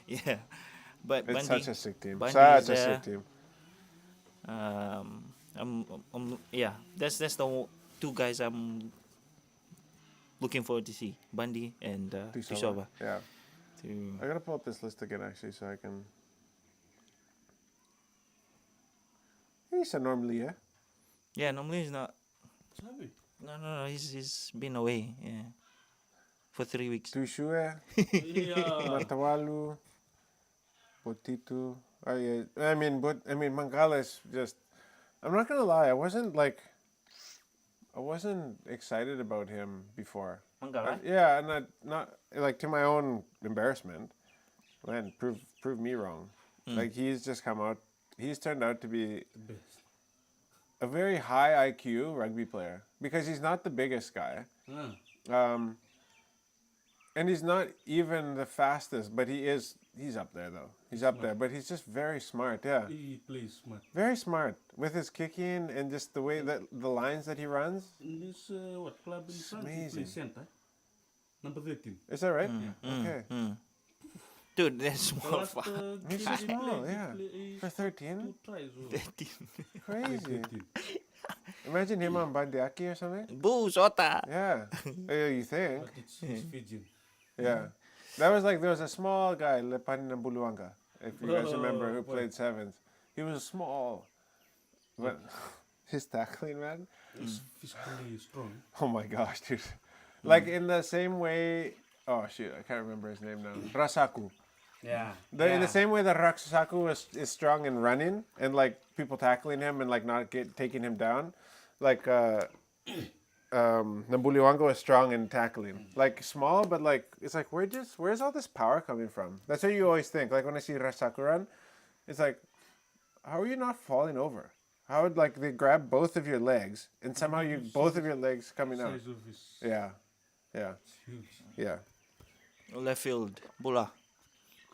Yeah, but It's Bundy, such a sick team. Bundy Such is a there. sick team. Yeah, that's two guys I'm looking forward to see, Bundy and Cassava. Yeah. To I gotta pull up this list again actually so I can. He's a normally, yeah. yeah, normally he's not. Sabi. No, he's been away. Yeah, for 3 weeks. Tushue, Yeah. Matawalu, Botitu. Oh yeah. I mean Mangala is just. I'm not gonna lie. I wasn't excited about him before. Mangala? Yeah, and not like to my own embarrassment. Man, prove me wrong. Like he's just come out. He's turned out to be Best. a very high IQ rugby player because he's not the biggest guy. And he's not even the fastest, but he's up there though. He's up there, but he's just very smart. Yeah, He plays smart. very smart with his kicking and just the way that the lines that he runs. In this club in France, he amazing. plays center. Number 13. Is that right? Okay. Dude, that's small. Last He's so game he small, played, yeah. he For 13, 2 tries. crazy. 13. Imagine him on Bandiaki or something. Boo, Sota. Yeah, you think? But it's Fijian. Yeah, that was like there was a small guy, Lepanin Buluanga, if you guys Oh, remember, who boy. played sevens. He was small, but his tackling, man. He's physically strong. Oh my gosh, dude! Like in the same way. Oh shoot, I can't remember his name now. Rasaku. Yeah. In the same way that Rasaku is strong in running and like people tackling him and like not taking him down, like Nambuliwango is strong in tackling. Like small, but like it's like where's all this power coming from? That's what you always think. Like when I see Rasaku run, it's like, how are you not falling over? How would like they grab both of your legs and somehow both of your legs coming out? Size of his Yeah, huge. yeah. Left field, Bula.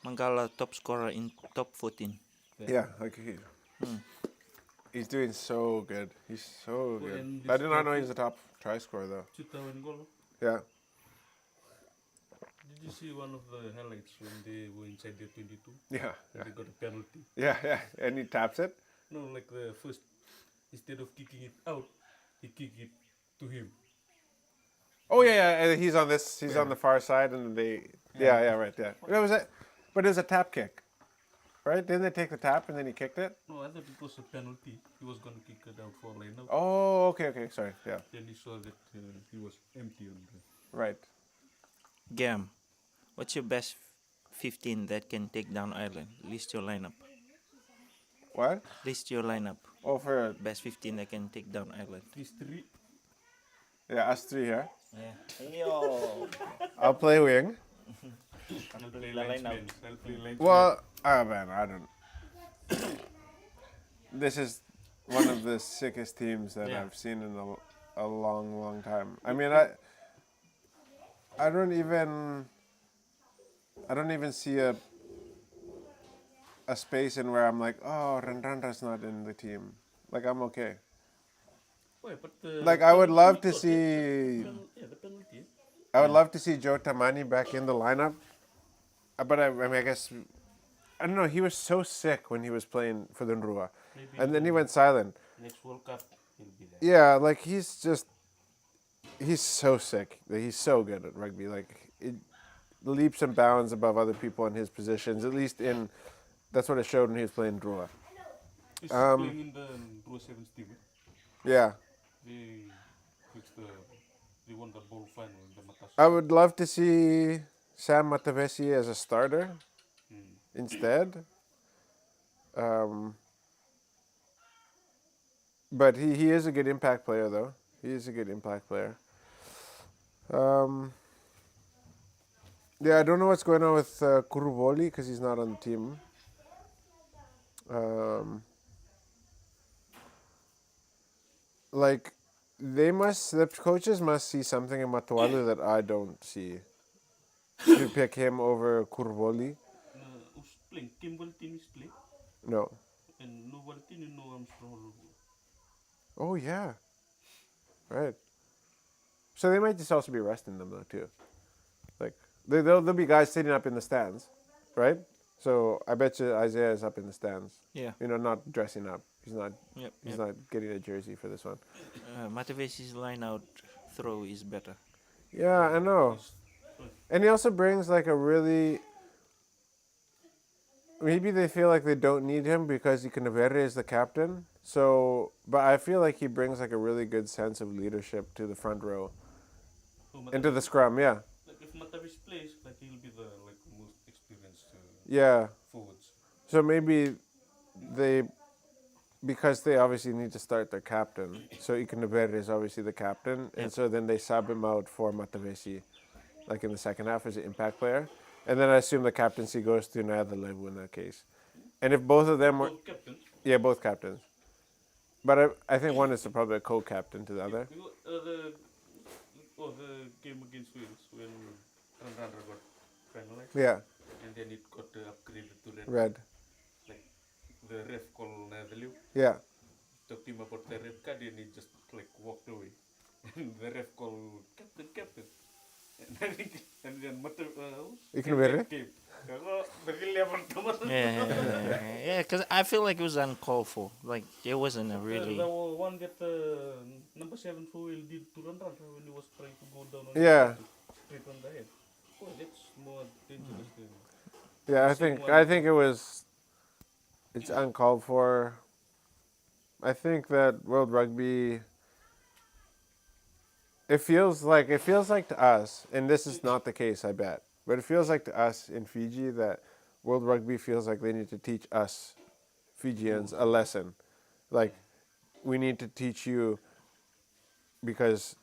Mangala top scorer in top 14. Yeah, like he's doing so good. He's so good. and I this did not know guy- he's a top try scorer though. 2,000 goal. Yeah. Did you see one of the highlights when they were inside the 22? Yeah. And they got a penalty. Yeah. And he taps it. No, like the first, instead of kicking it out, he kicked it to him. Oh yeah. And he's on this. He's on the far side, and they. Yeah. Right. Yeah. But it was a tap kick, right? Didn't they take the tap and then he kicked it? No, I thought it was a penalty. He was going to kick it out for line out. Oh, okay. Sorry. Yeah. Then he saw that he was empty on the. Right. Gam, what's your best 15 that can take down Ireland? List your lineup. What? List your lineup. Oh, for Best 15 that can take down Ireland. 3. yeah, us three here. Yeah. Yo. I'll play wing. I'll play the linesman. lineup. I'll play linesman. Well, man, I don't. This is one of the sickest teams that Yeah. I've seen in a long time. I mean, I don't even see a space in where I'm like, oh, Randrandra's not in the team. Like I'm okay. Wait, but Like I would love to the see. the penalty. I would love to see Joe Tamani back in the lineup. But I mean, I guess I don't know. He was so sick when he was playing for the Nrua, Maybe and then he went silent. next World Cup he'll be there. Yeah, like he's so sick. He's so good at rugby. Like it leaps and bounds above other people in his positions. At least that's what it showed when he was playing Drua. He's playing in the Pro 7 team. Yeah, They won the bowl final in the Makassar. I would love to see Sam Matavesi as a starter instead. But he is a good impact player, though. He is a good impact player. Yeah, I don't know what's going on with Kuruvoli because he's not on the team. Like, the coaches must see something in Matawalu that I don't see to pick him over Kuruvoli. Who's playing? Kim Valtin is playing. No. And no Valtin, you know Armstrong. Oh, yeah. Right. So they might just also be resting them, though, too. Like, there'll be guys sitting up in the stands, right? So I bet you Isaiah is up in the stands. Yeah. You know, not dressing up. He's not. Yep. He's not getting a jersey for this one. Matavesi's line out throw is better. Yeah, I know. And he also brings like a really. Maybe they feel like they don't need him because Ikanavere is the captain. So, but I feel like he brings like a really good sense of leadership to the front row, into the scrum. Yeah, Like if Matavis plays, like he'll be the like most experienced yeah. forwards. So maybe they, because they obviously need to start their captain. So Ikanavere is obviously the captain, and so then they sub him out for Matavesi, like in the second half as an impact player. And then I assume the captaincy goes to Levu in that case. And if both of them were, Both captains. yeah, both captains. But I think one is probably a co-captain to the other. The game against Wales when Randra got finalized. Yeah, And then it got upgraded to red. red. Like the ref called Netherlands. Yeah, Talked to him about the red card and he just like walked away. And the ref called captain. And then Ikanavere? came. The William Yeah, because I feel like it was uncalled for. Like it wasn't a really. The one that number 7 for Will did to Randra when he was trying to go down on Yeah. straight on the head. Oh, that's more dangerous than yeah. I think it's uncalled for. I think that World Rugby. It feels like to us, and this is not the case, I bet. But it feels like to us in Fiji that World Rugby feels like they need to teach us Fijians a lesson. Like, we need to teach you because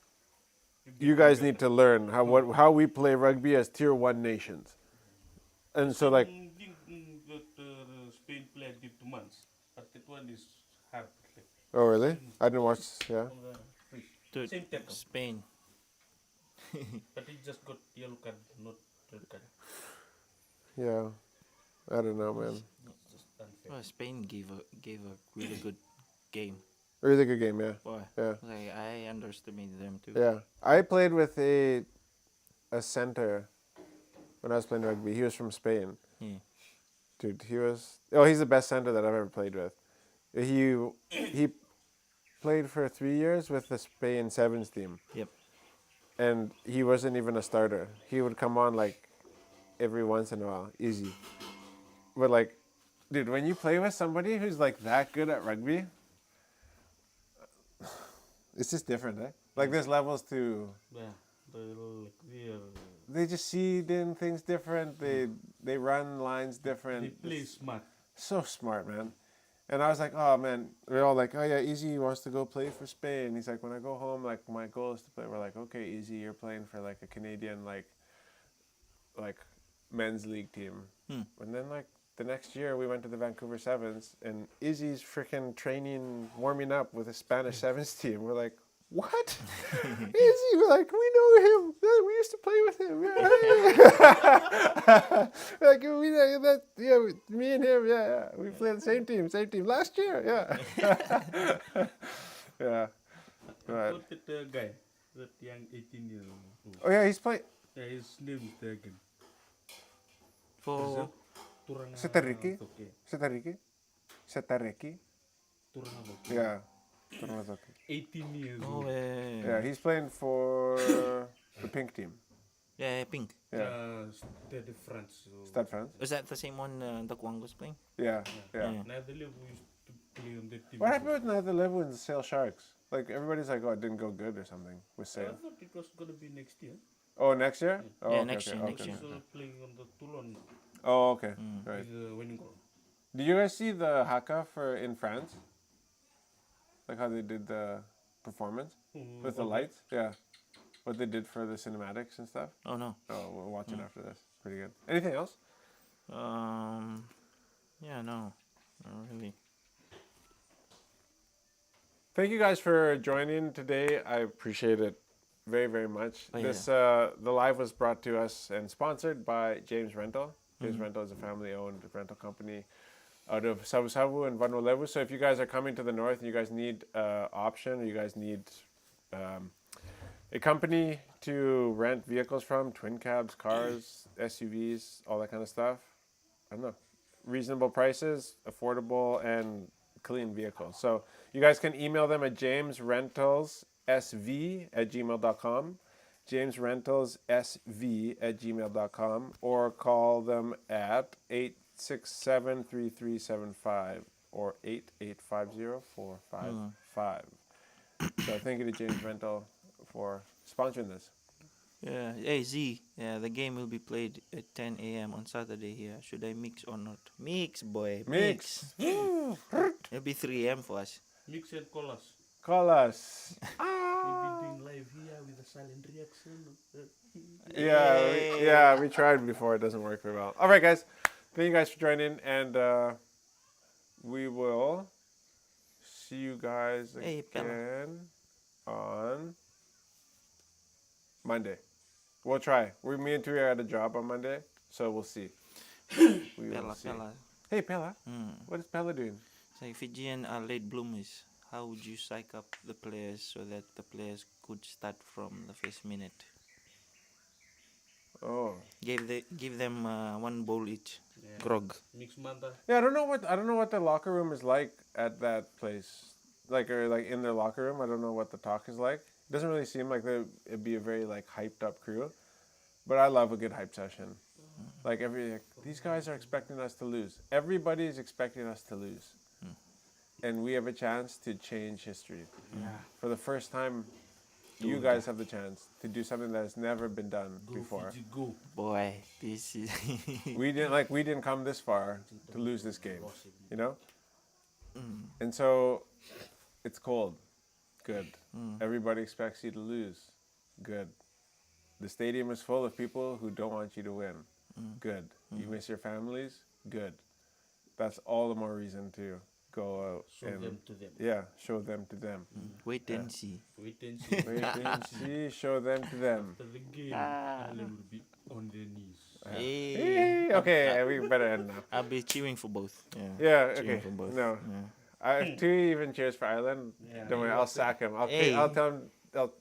you guys need to learn how we play rugby as tier 1 nations. And so like, that Spain played it 2 months, but that one is hard. Like, oh really? I didn't watch, yeah. on the free. Dude, Same tackle, Spain. but he just got yellow card, not red card. Yeah. I don't know, man. It's just unfair. Well, Spain gave a really good game. Really good game, yeah. Boy, Yeah. like I underestimated them too. Yeah. I played with a center when I was playing rugby. He was from Spain. Yeah. Dude, he's the best center that I've ever played with. He played for 3 years with the Spain Sevens team. Yep. And he wasn't even a starter. He would come on like every once in a while, easy. But like, dude, when you play with somebody who's like that good at rugby, it's just different, eh? Like there's levels to. Yeah, They just see things different. They run lines different. they play smart. So smart, man. And I was like, oh man, we're all like, oh yeah, Easy wants to go play for Spain. He's like, when I go home, like my goal is to play. We're like, okay, Easy, you're playing for like a Canadian like men's league team. And then like the next year we went to the Vancouver Sevens and Izzy's freaking training, warming up with a Spanish Sevens team. We're like, what? Izzy, we're like, we know him. Yeah, we used to play with him. Yeah. Like me and him, yeah. We played the same team last year, yeah. Yeah. Right. Look at the guy, that young 18-year old. Oh yeah, he's playing. Yeah, his name is there again. For Setariki? Setariki? Yeah. 18 years oh old. Yeah, he's playing for the pink team. yeah, pink. Yeah. Stade France. Stade France. Was that the same one the Kwang was playing? Yeah, yeah. Yeah. Netherlands used to play on that team. What happened with Netherlands and Sail Sharks? Like everybody's like, oh, it didn't go good or something with I Sail. thought it was going to be next year. Oh, next year? Oh, Yeah, okay, next okay, year, okay. next year. So playing on the Toulon Oh, okay. Right. is winning goal. Did you guys see the haka in France? Like how they did the performance with the lights? Yeah. What they did for the cinematics and stuff? Oh no. Oh, we'll watch it after this. Pretty good. Anything else? Yeah, no, not really. Thank you guys for joining today. I appreciate it very, very much. Oh, This the live was brought to us and sponsored by James Rental. James Rental is a family-owned rental company out of Savu and Vanuatu. So if you guys are coming to the north and you guys need option, or you guys need a company to rent vehicles from, twin cabs, cars, SUVs, all that kind of stuff, I don't know, reasonable prices, affordable, and clean vehicles. So you guys can email them at jamesrentalsv@gmail.com, jamesrentalsv@gmail.com, or call them at 867-3375 or 8850455. So thank you to James Rental for sponsoring this. Yeah. Hey Z. Yeah, the game will be played at 10 a.m. on Saturday here. Should I mix or not? Mix, boy. Mix. It'll be 3 a.m. for us. Mix and call us. Call us. We'll be doing live here with a silent reaction. Yeah, we tried before. It doesn't work very well. All right, guys. Thank you guys for joining, and we will see you guys Hey, Pella. again on Monday. We'll try. Me and Tui are at a job on Monday, so we'll see. We will see. Pella. Hey, Pella. What is Pella doing? So Fijian are late bloomers. How would you psych up the players so that the players could start from the first minute? Oh. Give them one bowl each. Grog. Mix manta. Yeah, I don't know what the locker room is like at that place. Like in their locker room, I don't know what the talk is like. It doesn't really seem like it'd be a very like hyped up crew. But I love a good hype session. Like these guys are expecting us to lose. Everybody is expecting us to lose. And we have a chance to change history. Yeah. For the first time, you guys have the chance to do something that has never been done before. Fiji, go. Boy, this is We didn't come this far to lose this game, you know? And so it's cold. Good. Everybody expects you to lose. Good. The stadium is full of people who don't want you to win. Good. You miss your families. Good. That's all the more reason to go out Show and them to them. yeah, show them to them. wait and see. Wait and see. Wait and see, show them to them. After the game, Alan will be on their knees. Hey. Hey, okay, we better end now. I'll be cheering for both. Yeah. Yeah, Cheering okay. for both. No. Yeah. If Tui even cheers for Ireland, Yeah. don't worry, I'll sack him. Hey. I'll tell him. I'll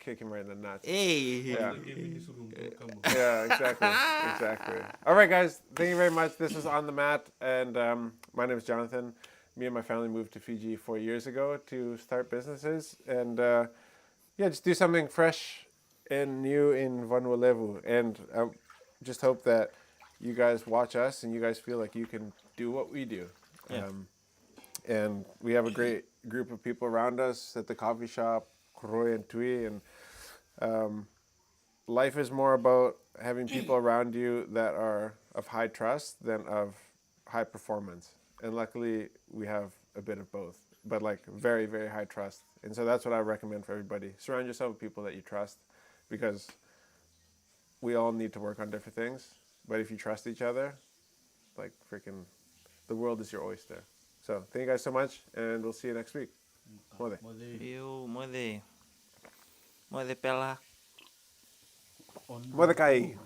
kick him right in the nuts. Hey. Yeah. The game in this room, don't come on. Yeah, exactly. All right, guys. Thank you very much. This is On the Mat, and my name is Jonathan. Me and my family moved to Fiji 4 years ago to start businesses, and just do something fresh and new in Vanuatu. And I just hope that you guys watch us and you guys feel like you can do what we do. Yeah. And we have a great group of people around us at the coffee shop, Koroi and Tui, and life is more about having people around you that are of high trust than of high performance. And luckily, we have a bit of both, but like very, very high trust. And so that's what I recommend for everybody. Surround yourself with people that you trust, because we all need to work on different things. But if you trust each other, like freaking, the world is your oyster. So thank you guys so much, and we'll see you next week. Mode. You, Mode Pella. On Mode kai.